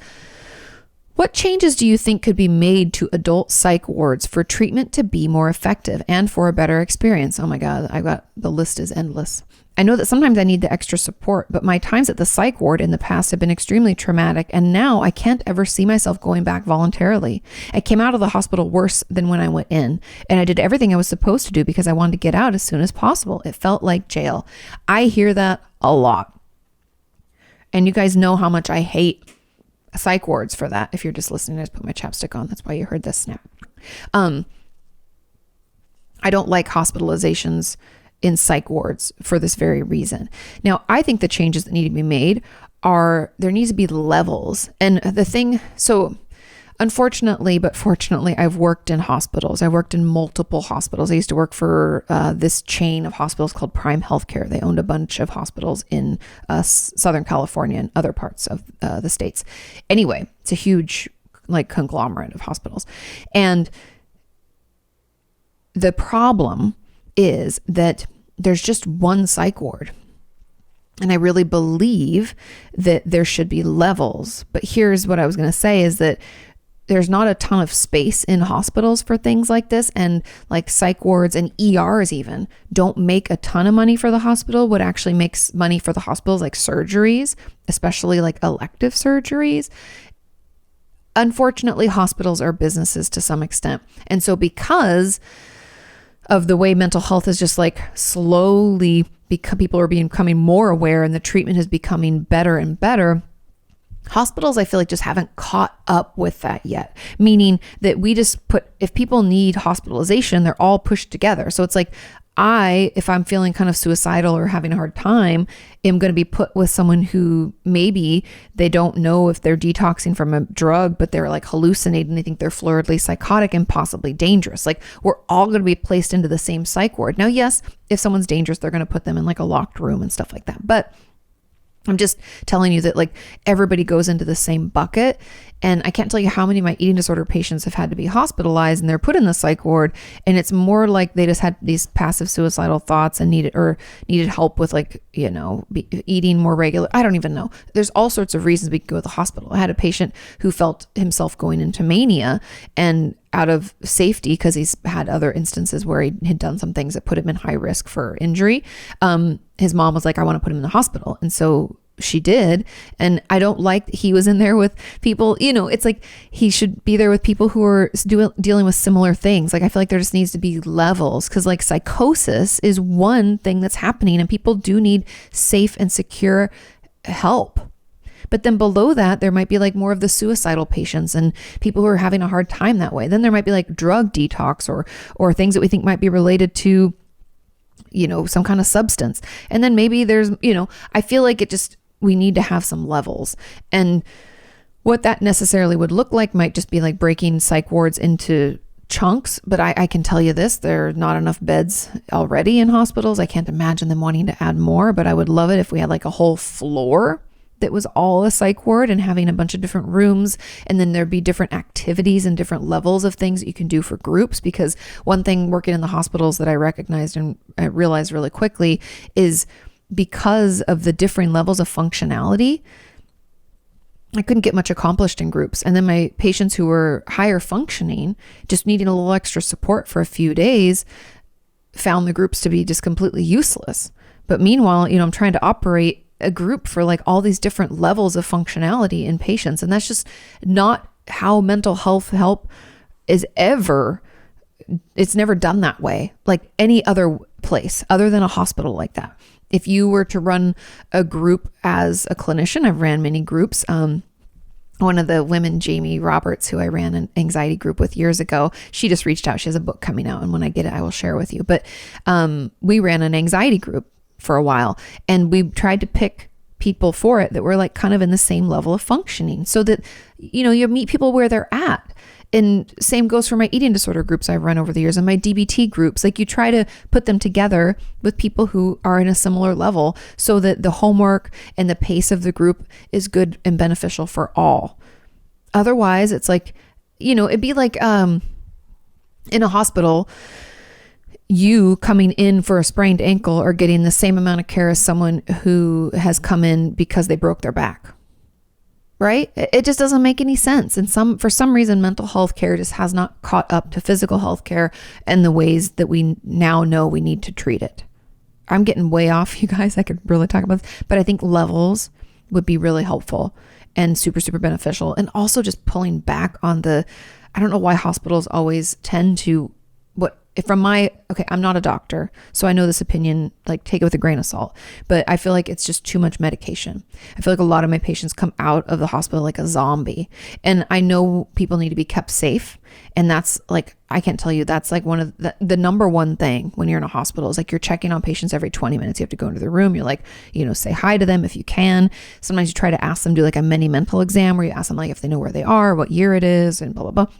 what changes do you think could be made to adult psych wards for treatment to be more effective and for a better experience? Oh my God, the list is endless. I know that sometimes I need the extra support, but my times at the psych ward in the past have been extremely traumatic, and now I can't ever see myself going back voluntarily. I came out of the hospital worse than when I went in, and I did everything I was supposed to do because I wanted to get out as soon as possible. It felt like jail. I hear that a lot. And you guys know how much I hate psych wards for that. If you're just listening, I just put my chapstick on. That's why you heard this snap. I don't like hospitalizations in psych wards for this very reason. Now, I think the changes that need to be made there needs to be levels. And the thing, so unfortunately, but fortunately, I've worked in hospitals. I worked in multiple hospitals. I used to work for this chain of hospitals called Prime Healthcare. They owned a bunch of hospitals in Southern California and other parts of the States. Anyway, it's a huge conglomerate of hospitals. And the problem is that there's just one psych ward. And I really believe that there should be levels. But here's what I was going to say is that there's not a ton of space in hospitals for things like this, and like psych wards and ERs even don't make a ton of money for the hospital. What actually makes money for the hospitals, like surgeries, especially like elective surgeries. Unfortunately, hospitals are businesses to some extent. And so because of the way mental health is just like slowly people are becoming more aware and the treatment is becoming better and better, hospitals, I feel like, just haven't caught up with that yet. Meaning that we just if people need hospitalization, they're all pushed together. So it's like, if I'm feeling kind of suicidal or having a hard time, am going to be put with someone who maybe they don't know if they're detoxing from a drug, but they're like hallucinating. They think they're floridly psychotic and possibly dangerous. Like, we're all going to be placed into the same psych ward. Now, yes, if someone's dangerous, they're going to put them in like a locked room and stuff like that. But I'm just telling you that like everybody goes into the same bucket. And I can't tell you how many of my eating disorder patients have had to be hospitalized and they're put in the psych ward. And it's more like they just had these passive suicidal thoughts and needed help with eating more regular. I don't even know. There's all sorts of reasons we could go to the hospital. I had a patient who felt himself going into mania, and out of safety, because he's had other instances where he had done some things that put him in high risk for injury. His mom was like, I want to put him in the hospital. And so she did. And I don't like that he was in there with people, it's like he should be there with people who are dealing with similar things. Like, I feel like there just needs to be levels, because like psychosis is one thing that's happening and people do need safe and secure help. But then below that, there might be like more of the suicidal patients and people who are having a hard time that way. Then there might be like drug detox or things that we think might be related to, some kind of substance. And then maybe there's, I feel like we need to have some levels. And what that necessarily would look like might just be like breaking psych wards into chunks. But I can tell you this, there are not enough beds already in hospitals. I can't imagine them wanting to add more, but I would love it if we had like a whole floor that was all a psych ward and having a bunch of different rooms. And then there'd be different activities and different levels of things that you can do for groups. Because one thing working in the hospitals that I recognized and I realized really quickly is because of the differing levels of functionality, I couldn't get much accomplished in groups. And then my patients who were higher functioning, just needing a little extra support for a few days, found the groups to be just completely useless. But meanwhile, I'm trying to operate a group for like all these different levels of functionality in patients. And that's just not how mental health help is ever. It's never done that way, like any other place other than a hospital like that. If you were to run a group as a clinician, I've ran many groups. One of the women, Jamie Roberts, who I ran an anxiety group with years ago, she just reached out. She has a book coming out, and when I get it, I will share with you. But we ran an anxiety group for a while, and we tried to pick people for it that were like kind of in the same level of functioning, so that you meet people where they're at. And same goes for my eating disorder groups I've run over the years and my DBT groups. Like, you try to put them together with people who are in a similar level so that the homework and the pace of the group is good and beneficial for all. Otherwise, it's like, it'd be like in a hospital, you coming in for a sprained ankle or getting the same amount of care as someone who has come in because they broke their back. Right? It just doesn't make any sense. And for some reason, mental health care just has not caught up to physical health care and the ways that we now know we need to treat it. I'm getting way off, you guys. I could really talk about this, but I think levels would be really helpful and super, super beneficial. And also just pulling back on I don't know why hospitals always tend to, I'm not a doctor, so I know this opinion, like, take it with a grain of salt, but I feel like it's just too much medication. I feel like a lot of my patients come out of the hospital like a zombie, and I know people need to be kept safe. And that's like, I can't tell you, that's like one of the number one thing when you're in a hospital is like, you're checking on patients every 20 minutes. You have to go into the room. You're like, say hi to them if you can. Sometimes you try to ask them, do like a mini mental exam where you ask them like if they know where they are, what year it is, and blah, blah, blah.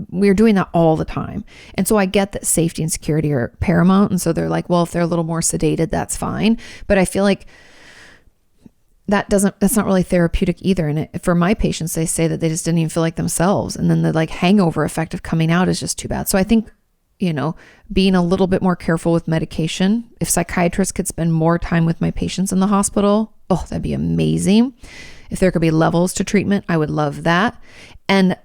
We're doing that all the time. And so I get that safety and security are paramount. And so they're like, well, if they're a little more sedated, that's fine. But I feel like that's not really therapeutic either. And for my patients, they say that they just didn't even feel like themselves. And then the like hangover effect of coming out is just too bad. So I think, being a little bit more careful with medication. If psychiatrists could spend more time with my patients in the hospital, oh, that'd be amazing. If there could be levels to treatment, I would love that. And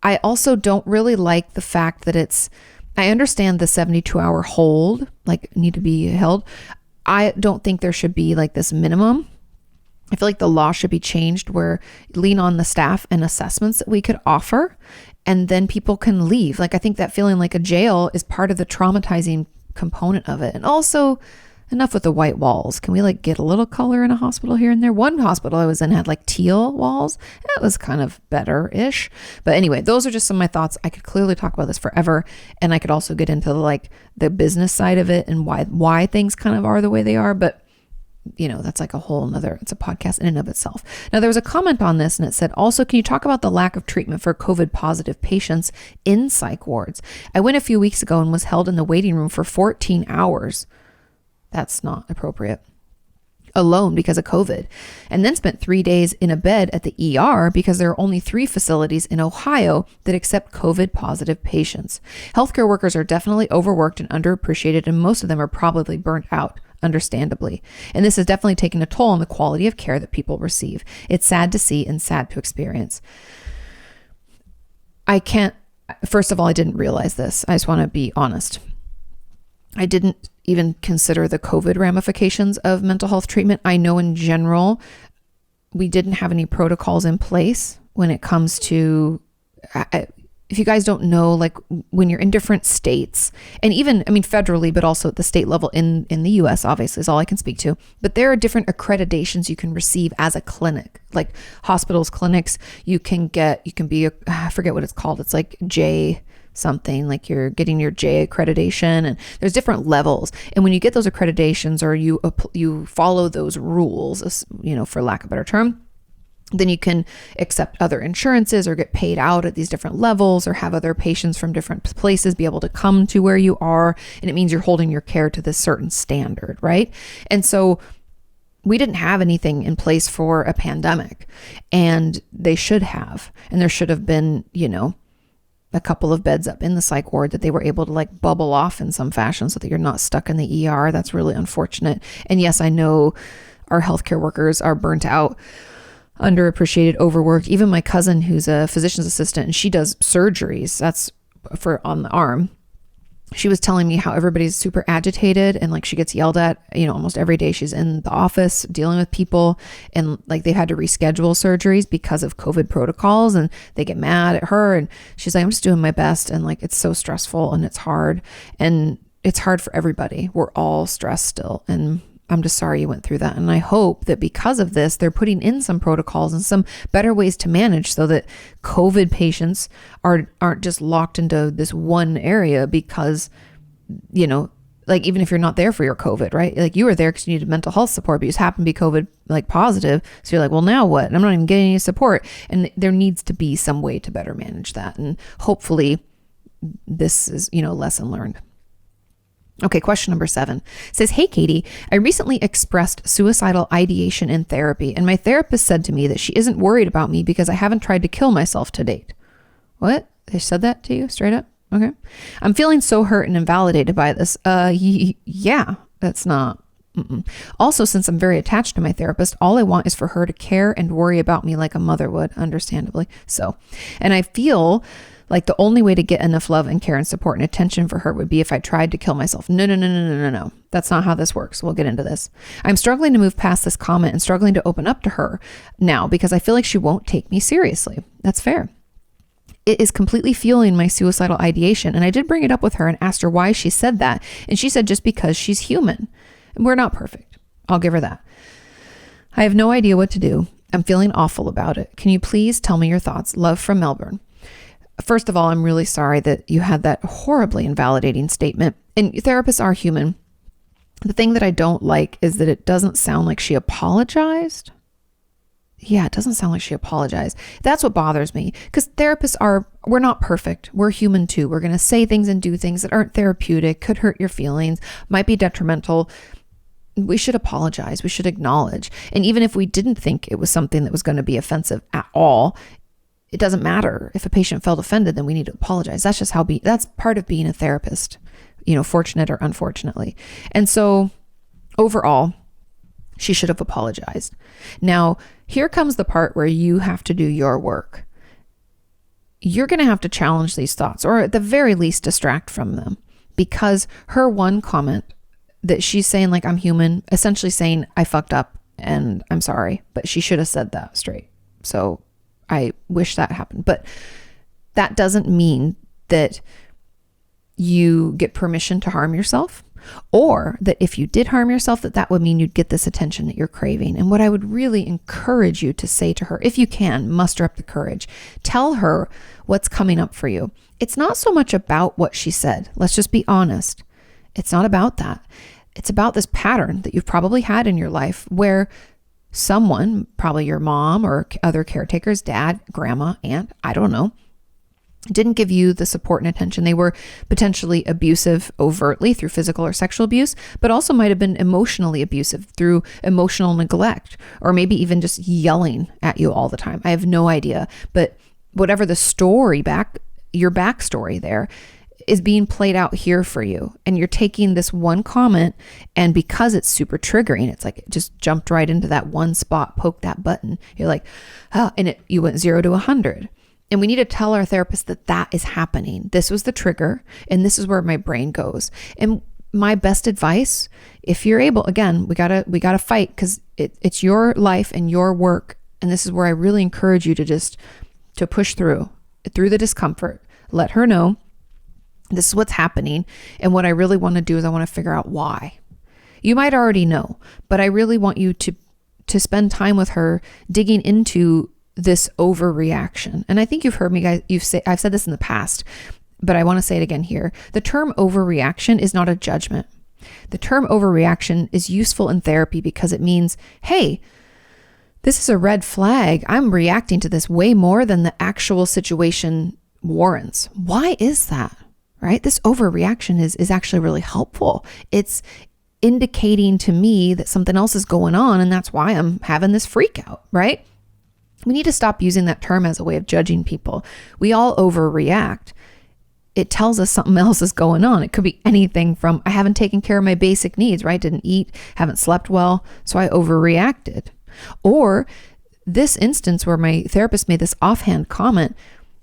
I also don't really like the fact that I understand the 72-hour hold, like, need to be held. I don't think there should be like this minimum. I feel like the law should be changed where lean on the staff and assessments that we could offer, and then people can leave. Like, I think that feeling like a jail is part of the traumatizing component of it. And also, enough with the white walls. Can we like get a little color in a hospital here and there? One hospital I was in had like teal walls. That was kind of better-ish. But anyway, those are just some of my thoughts. I could clearly talk about this forever. And I could also get into like the business side of it and why things kind of are the way they are. But that's like it's a podcast in and of itself. Now, there was a comment on this and it said, also, can you talk about the lack of treatment for COVID positive patients in psych wards? I went a few weeks ago and was held in the waiting room for 14 hours. That's not appropriate. Alone because of COVID. And then spent 3 days in a bed at the ER because there are only 3 facilities in Ohio that accept COVID positive patients. Healthcare workers are definitely overworked and underappreciated, and most of them are probably burnt out, understandably. And this has definitely taken a toll on the quality of care that people receive. It's sad to see and sad to experience. First of all, I didn't realize this. I just want to be honest. I didn't even consider the COVID ramifications of mental health treatment. I know in general, we didn't have any protocols in place when it comes to, if you guys don't know, like when you're in different states, and even, federally, but also at the state level in the US, obviously is all I can speak to, but there are different accreditations you can receive as a clinic, like hospitals, clinics, I forget what it's called. It's like J something, like you're getting your J accreditation, and there's different levels. And when you get those accreditations or you follow those rules, for lack of a better term, then you can accept other insurances or get paid out at these different levels or have other patients from different places be able to come to where you are. And it means you're holding your care to this certain standard, right? And so we didn't have anything in place for a pandemic, and they should have. And there should have been, a couple of beds up in the psych ward that they were able to like bubble off in some fashion so that you're not stuck in the ER. That's really unfortunate. And yes, I know our healthcare workers are burnt out, underappreciated, overworked. Even my cousin, who's a physician's assistant, and she does surgeries, that's for on the arm. She was telling me how everybody's super agitated and like she gets yelled at, almost every day she's in the office dealing with people, and like they've had to reschedule surgeries because of COVID protocols, and they get mad at her, and she's like, I'm just doing my best. And like, it's so stressful and it's hard, and it's hard for everybody. We're all stressed still. And I'm just sorry you went through that. And I hope that because of this, they're putting in some protocols and some better ways to manage so that COVID patients aren't just locked into this one area because, like even if you're not there for your COVID, right? Like you were there because you needed mental health support, but you just happen to be COVID like positive. So you're like, well, now what? And I'm not even getting any support. And there needs to be some way to better manage that. And hopefully this is, lesson learned. Okay, question number 7 says, hey, Kati, I recently expressed suicidal ideation in therapy, and my therapist said to me that she isn't worried about me because I haven't tried to kill myself to date. What? They said that to you straight up? Okay. I'm feeling so hurt and invalidated by this. Yeah, that's not. Also, since I'm very attached to my therapist, all I want is for her to care and worry about me like a mother would, understandably so. And I feel like the only way to get enough love and care and support and attention for her would be if I tried to kill myself. No. That's not how this works. We'll get into this. I'm struggling to move past this comment and struggling to open up to her now because I feel like she won't take me seriously. That's fair. It is completely fueling my suicidal ideation. And I did bring it up with her and asked her why she said that. And she said just because she's human. And we're not perfect. I'll give her that. I have no idea what to do. I'm feeling awful about it. Can you please tell me your thoughts? Love from Melbourne. First of all, I'm really sorry that you had that horribly invalidating statement. And therapists are human. The thing that I don't like is that it doesn't sound like she apologized. Yeah, it doesn't sound like she apologized. That's what bothers me, because we're not perfect. We're human too. We're going to say things and do things that aren't therapeutic, could hurt your feelings, might be detrimental. We should apologize. We should acknowledge. And even if we didn't think it was something that was going to be offensive at all, it doesn't matter. If a patient felt offended, then we need to apologize. That's just that's part of being a therapist, fortunate or unfortunately. And so overall, she should have apologized. Now, here comes the part where you have to do your work. You're going to have to challenge these thoughts, or at the very least distract from them, because her one comment that she's saying, like, I'm human, essentially saying I fucked up and I'm sorry, but she should have said that straight. So I wish that happened, but that doesn't mean that you get permission to harm yourself, or that if you did harm yourself, that would mean you'd get this attention that you're craving. And what I would really encourage you to say to her, if you can, muster up the courage, tell her what's coming up for you. It's not so much about what she said. Let's just be honest. It's not about that. It's about this pattern that you've probably had in your life where someone, probably your mom or other caretakers, dad, grandma, aunt, I don't know, didn't give you the support and attention. They were potentially abusive overtly through physical or sexual abuse, but also might have been emotionally abusive through emotional neglect, or maybe even just yelling at you all the time. I have no idea, but whatever the story your backstory there is being played out here for you. And you're taking this one comment, and because it's super triggering, it's like it just jumped right into that one spot, poke that button. You're like, oh, and you went 0 to 100. And we need to tell our therapist that is happening. This was the trigger, and this is where my brain goes. And my best advice, if you're able, again, we gotta fight, because it's your life and your work. And this is where I really encourage you to push through the discomfort. Let her know this is what's happening. And what I really want to do is I want to figure out why. You might already know, but I really want you to spend time with her digging into this overreaction. And I think you've heard me guys, I've said this in the past, but I want to say it again here. The term overreaction is not a judgment. The term overreaction is useful in therapy because it means, hey, this is a red flag. I'm reacting to this way more than the actual situation warrants. Why is that? Right? This overreaction is actually really helpful. It's indicating to me that something else is going on, and that's why I'm having this freak out, right? We need to stop using that term as a way of judging people. We all overreact. It tells us something else is going on. It could be anything from, I haven't taken care of my basic needs, right? Didn't eat, haven't slept well, so I overreacted. Or this instance where my therapist made this offhand comment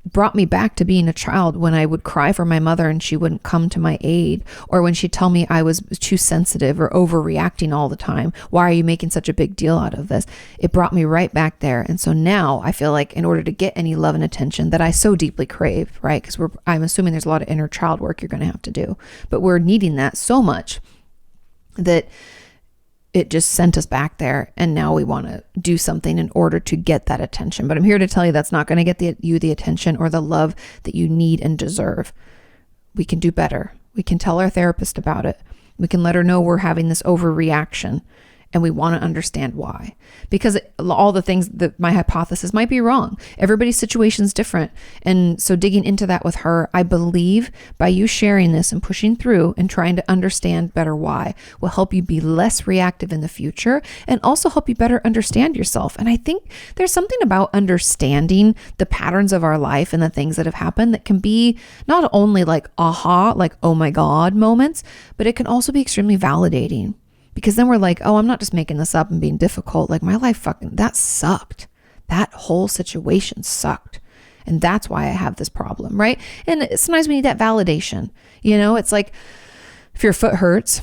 brought me back to being a child when I would cry for my mother and she wouldn't come to my aid, or when she'd tell me I was too sensitive or overreacting all the time. Why are you making such a big deal out of this? It brought me right back there. And so now I feel like in order to get any love and attention that I so deeply crave, right? Because I'm assuming there's a lot of inner child work you're going to have to do, but we're needing that so much that it just sent us back there, and now we want to do something in order to get that attention. But I'm here to tell you that's not going to get you the attention or the love that you need and deserve. We can do better. We can tell our therapist about it. We can let her know we're having this overreaction and we want to understand why. Because all the things that my hypothesis might be wrong. Everybody's situation is different. And so digging into that with her, I believe by you sharing this and pushing through and trying to understand better why will help you be less reactive in the future and also help you better understand yourself. And I think there's something about understanding the patterns of our life and the things that have happened that can be not only like aha, like oh my God moments, but it can also be extremely validating. Because then we're like, oh, I'm not just making this up and being difficult. Like my life that sucked. That whole situation sucked. And that's why I have this problem, right? And sometimes we need that validation. It's like if your foot hurts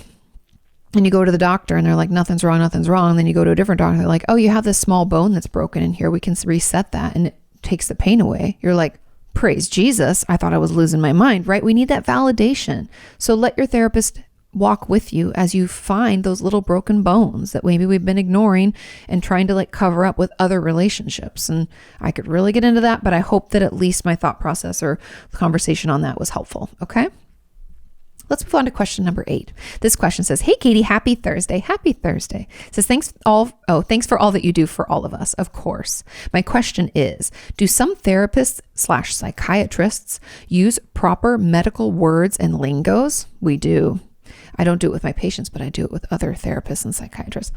and you go to the doctor and they're like, nothing's wrong. Then you go to a different doctor. They're like, oh, you have this small bone that's broken in here. We can reset that. And it takes the pain away. You're like, praise Jesus. I thought I was losing my mind, right? We need that validation. So let your therapist walk with you as you find those little broken bones that maybe we've been ignoring and trying to like cover up with other relationships. And I could really get into that, but I hope that at least my thought process or the conversation on that was helpful. Okay. Let's move on to question number 8. This question says, hey, Kati, happy Thursday. Happy Thursday. It says, thanks for all that you do for all of us. Of course. My question is, do some therapists / psychiatrists use proper medical words and lingos? We do. I don't do it with my patients, but I do it with other therapists and psychiatrists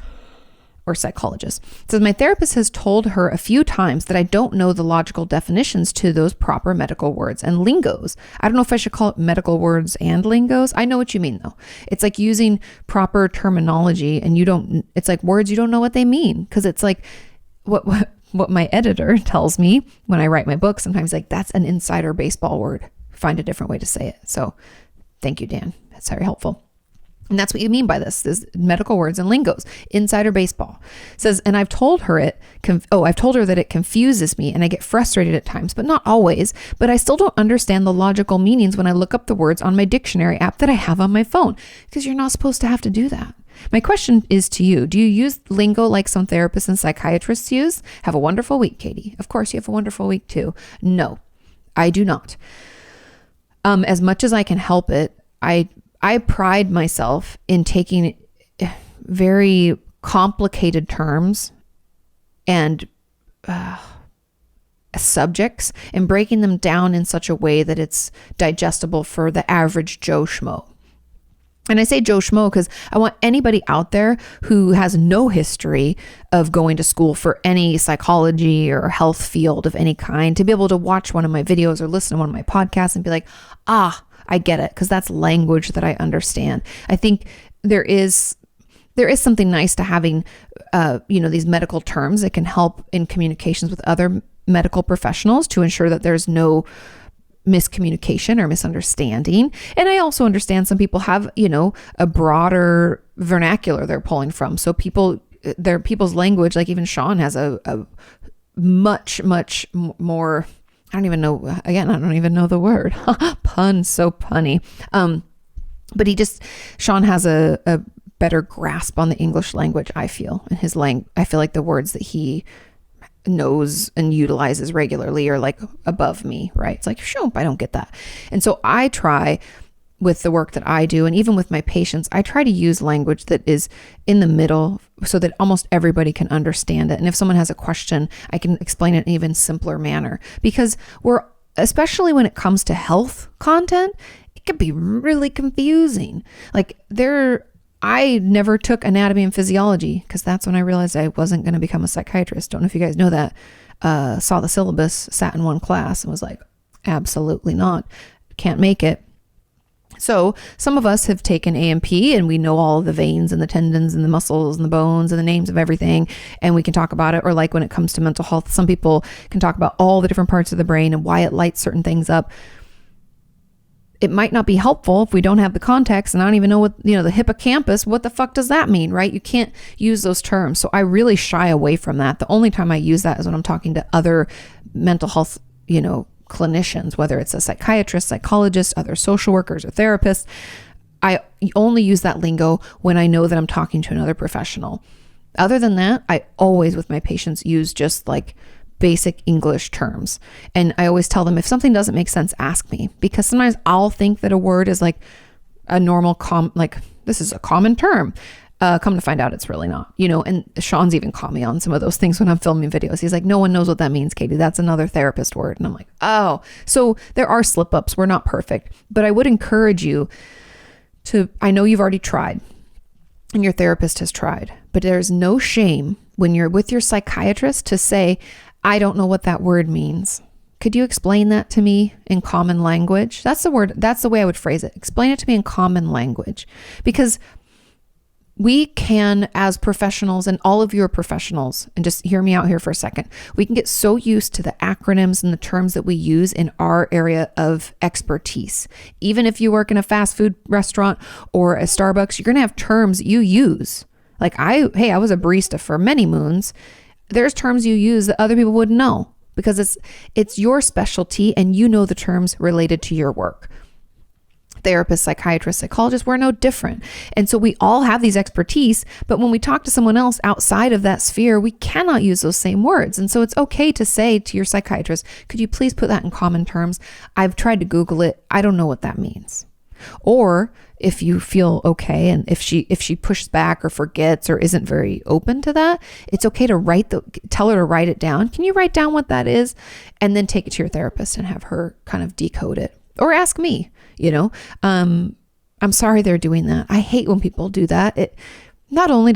or psychologists. It says, my therapist has told her a few times that I don't know the logical definitions to those proper medical words and lingos. I don't know if I should call it medical words and lingos. I know what you mean though. It's like using proper terminology and it's like words you don't know what they mean. Because it's like what my editor tells me when I write my book, sometimes like that's an insider baseball word. Find a different way to say it. So thank you, Dan. That's very helpful. And that's what you mean by this is medical words and lingos. Insider baseball. It says, and I've told her that it confuses me and I get frustrated at times, but not always. But I still don't understand the logical meanings when I look up the words on my dictionary app that I have on my phone, because you're not supposed to have to do that. My question is to you. Do you use lingo like some therapists and psychiatrists use? Have a wonderful week, Kati. Of course you have a wonderful week too. No, I do not. As much as I can help it, I pride myself in taking very complicated terms and subjects and breaking them down in such a way that it's digestible for the average Joe Schmo. And I say Joe Schmo because I want anybody out there who has no history of going to school for any psychology or health field of any kind to be able to watch one of my videos or listen to one of my podcasts and be like, I get it, because that's language that I understand. I think there is something nice to having, these medical terms that can help in communications with other medical professionals to ensure that there's no miscommunication or misunderstanding. And I also understand some people have, a broader vernacular they're pulling from. So people's language, like even Sean has a much, much more, I don't even know the word. Pun, so punny. But Sean has a better grasp on the English language, I feel. And I feel like the words that he knows and utilizes regularly are like above me, right? It's like, sure, I don't get that. And so I try with the work that I do, and even with my patients, I try to use language that is in the middle so that almost everybody can understand it. And if someone has a question, I can explain it in an even simpler manner, because especially when it comes to health content, it can be really confusing. Like I never took anatomy and physiology because that's when I realized I wasn't going to become a psychiatrist. Don't know if you guys know that. Saw the syllabus, sat in one class and was like, absolutely not. Can't make it. So some of us have taken A&P and we know all of the veins and the tendons and the muscles and the bones and the names of everything, and we can talk about it. Or like when it comes to mental health, some people can talk about all the different parts of the brain and why it lights certain things up. It might not be helpful if we don't have the context, and I don't even know what, the hippocampus, what the fuck does that mean, right? You can't use those terms. So I really shy away from that. The only time I use that is when I'm talking to other mental health, clinicians, whether it's a psychiatrist, psychologist, other social workers or therapists. I only use that lingo when I know that I'm talking to another professional. Other than that, I always with my patients use just like basic English terms. And I always tell them if something doesn't make sense, ask me, because sometimes I'll think that a word is like a normal this is a common term. Come to find out it's really not, and Sean's even caught me on some of those things when I'm filming videos. He's like, no one knows what that means, Katie. That's another therapist word. And I'm like, oh, so there are slip ups. We're not perfect, but I would encourage you I know you've already tried and your therapist has tried, but there's no shame when you're with your psychiatrist to say, I don't know what that word means. Could you explain that to me in common language? That's the word. That's the way I would phrase it. Explain it to me in common language, because we can, as professionals, and all of you are professionals, and just hear me out here for a second, we can get so used to the acronyms and the terms that we use in our area of expertise. Even if you work in a fast food restaurant or a Starbucks, you're going to have terms you use. Like I was a barista for many moons. There's terms you use that other people wouldn't know because it's your specialty and you know the terms related to your work. Therapists, psychiatrists, psychologists, we're no different. And so we all have these expertise, but when we talk to someone else outside of that sphere, we cannot use those same words. And so it's okay to say to your psychiatrist, could you please put that in common terms? I've tried to Google it. I don't know what that means. Or if you feel okay, and if she pushes back or forgets or isn't very open to that, it's okay to tell her to write it down. Can you write down what that is? And then take it to your therapist and have her kind of decode it. Or ask me, I'm sorry they're doing that. I hate when people do that. Not only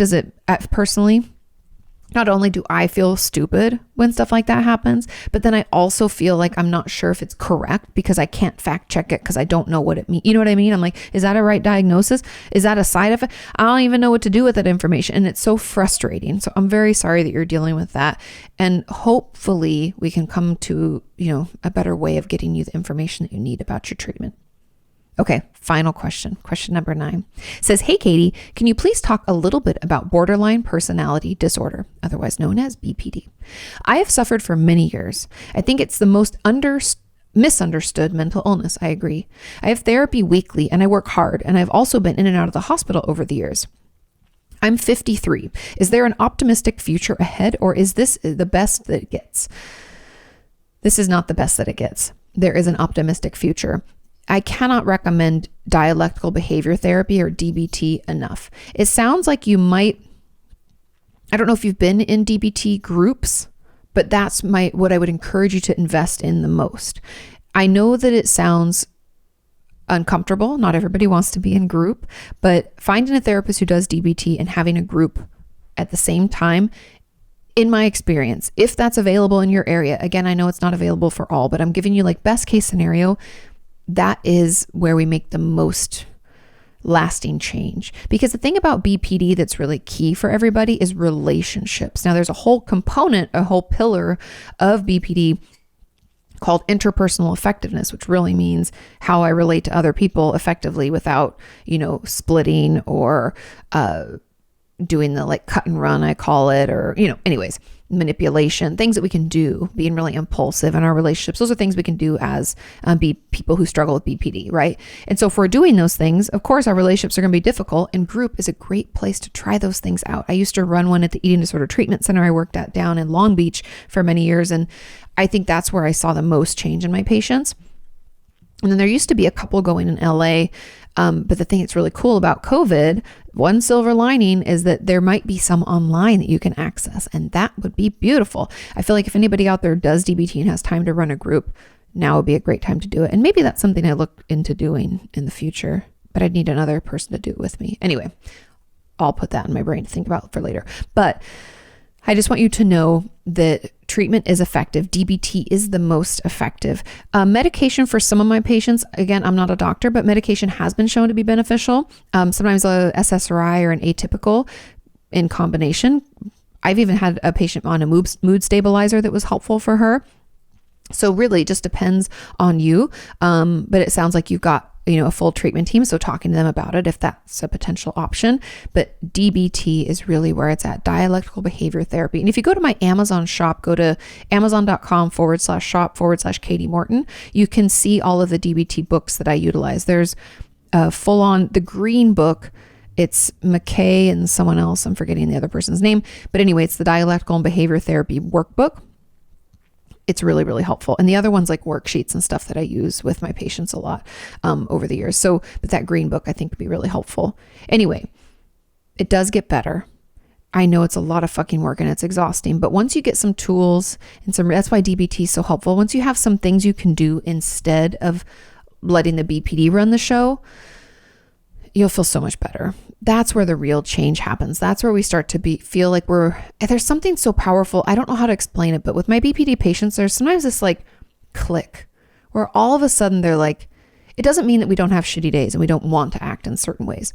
do I feel stupid when stuff like that happens, but then I also feel like I'm not sure if it's correct because I can't fact check it because I don't know what it means. You know what I mean? I'm like, is that a right diagnosis? Is that a side effect? I don't even know what to do with that information. And it's so frustrating. So I'm very sorry that you're dealing with that. And hopefully we can come to, a better way of getting you the information that you need about your treatment. Okay, final question. Question number 9 says, hey, Katie, can you please talk a little bit about borderline personality disorder, otherwise known as BPD? I have suffered for many years. I think it's the most misunderstood mental illness. I agree. I have therapy weekly and I work hard, and I've also been in and out of the hospital over the years. I'm 53. Is there an optimistic future ahead, or is this the best that it gets? This is not the best that it gets. There is an optimistic future. I cannot recommend dialectical behavior therapy or DBT enough. It sounds like you might, I don't know if you've been in DBT groups, but that's what I would encourage you to invest in the most. I know that it sounds uncomfortable. Not everybody wants to be in group, but finding a therapist who does DBT and having a group at the same time, in my experience, if that's available in your area, again, I know it's not available for all, but I'm giving you like best case scenario. That is where we make the most lasting change. Because the thing about BPD that's really key for everybody is relationships. Now, there's a whole component, a whole pillar of BPD called interpersonal effectiveness, which really means how I relate to other people effectively without, splitting or doing the like cut and run, I call it, or, anyways, manipulation, things that we can do, being really impulsive in our relationships. Those are things we can do as people who struggle with BPD, right? And so if we're doing those things, of course, our relationships are going to be difficult, and group is a great place to try those things out. I used to run one at the Eating Disorder Treatment Center I worked at down in Long Beach for many years. And I think that's where I saw the most change in my patients. And then there used to be a couple going in LA. But the thing that's really cool about COVID, one silver lining is that there might be some online that you can access, and that would be beautiful. I feel like if anybody out there does DBT and has time to run a group, now would be a great time to do it. And maybe that's something I look into doing in the future, but I'd need another person to do it with me. Anyway, I'll put that in my brain to think about for later. But I just want you to know that treatment is effective. DBT is the most effective. Medication for some of my patients, again, I'm not a doctor, but medication has been shown to be beneficial. Sometimes a SSRI or an atypical in combination. I've even had a patient on a mood stabilizer that was helpful for her. So really just depends on you. But it sounds like you've got a full treatment team. So talking to them about it, if that's a potential option, but DBT is really where it's at, dialectical behavior therapy. And if you go to my Amazon shop, go to amazon.com/shop/Kati Morton, you can see all of the DBT books that I utilize. There's a full on, the green book. It's McKay and someone else. I'm forgetting the other person's name, but anyway, it's the dialectical and behavior therapy workbook. It's really, really helpful. And the other one's like worksheets and stuff that I use with my patients a lot over the years. So, but that green book I think would be really helpful. Anyway, it does get better. I know it's a lot of fucking work and it's exhausting, but once you get some tools and that's why DBT is so helpful. Once you have some things you can do instead of letting the BPD run the show, you'll feel so much better. That's where the real change happens. That's where we start to feel like there's something so powerful. I don't know how to explain it, but with my BPD patients, there's sometimes this like click where all of a sudden they're like, it doesn't mean that we don't have shitty days and we don't want to act in certain ways.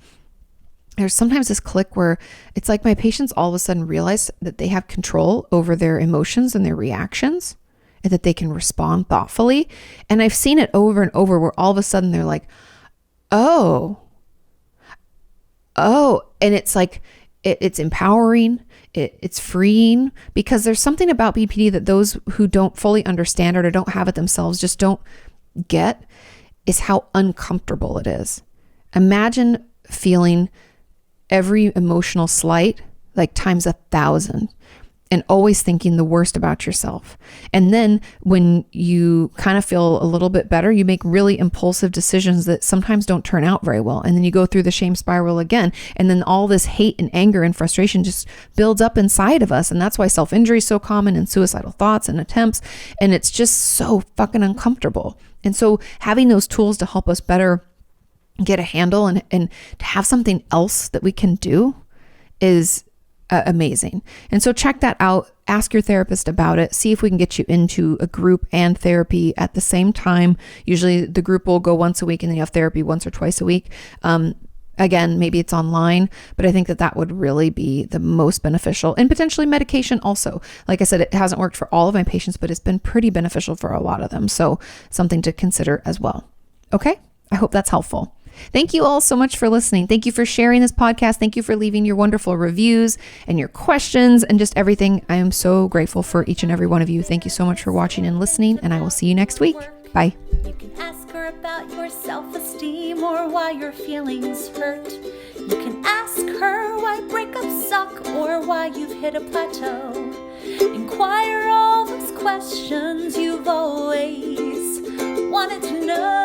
There's sometimes this click where it's like my patients all of a sudden realize that they have control over their emotions and their reactions and that they can respond thoughtfully. And I've seen it over and over where all of a sudden they're like, oh, and it's like, it's empowering, it's freeing, because there's something about BPD that those who don't fully understand or don't have it themselves just don't get, is how uncomfortable it is. Imagine feeling every emotional slight like times 1,000 and always thinking the worst about yourself. And then when you kind of feel a little bit better, you make really impulsive decisions that sometimes don't turn out very well. And then you go through the shame spiral again. And then all this hate and anger and frustration just builds up inside of us. And that's why self-injury is so common and suicidal thoughts and attempts. And it's just so fucking uncomfortable. And so having those tools to help us better get a handle and to have something else that we can do is amazing. And so check that out. Ask your therapist about it. See if we can get you into a group and therapy at the same time. Usually the group will go once a week and then you have therapy once or twice a week. Again, maybe it's online, but I think that would really be the most beneficial, and potentially medication also. Like I said, it hasn't worked for all of my patients, but it's been pretty beneficial for a lot of them. So something to consider as well. Okay. I hope that's helpful. Thank you all so much for listening. Thank you for sharing this podcast. Thank you for leaving your wonderful reviews and your questions and just everything. I am so grateful for each and every one of you. Thank you so much for watching and listening, and I will see you next week. Bye. You can ask her about your self-esteem or why your feelings hurt. You can ask her why breakups suck or why you've hit a plateau. Inquire all those questions you've always wanted to know.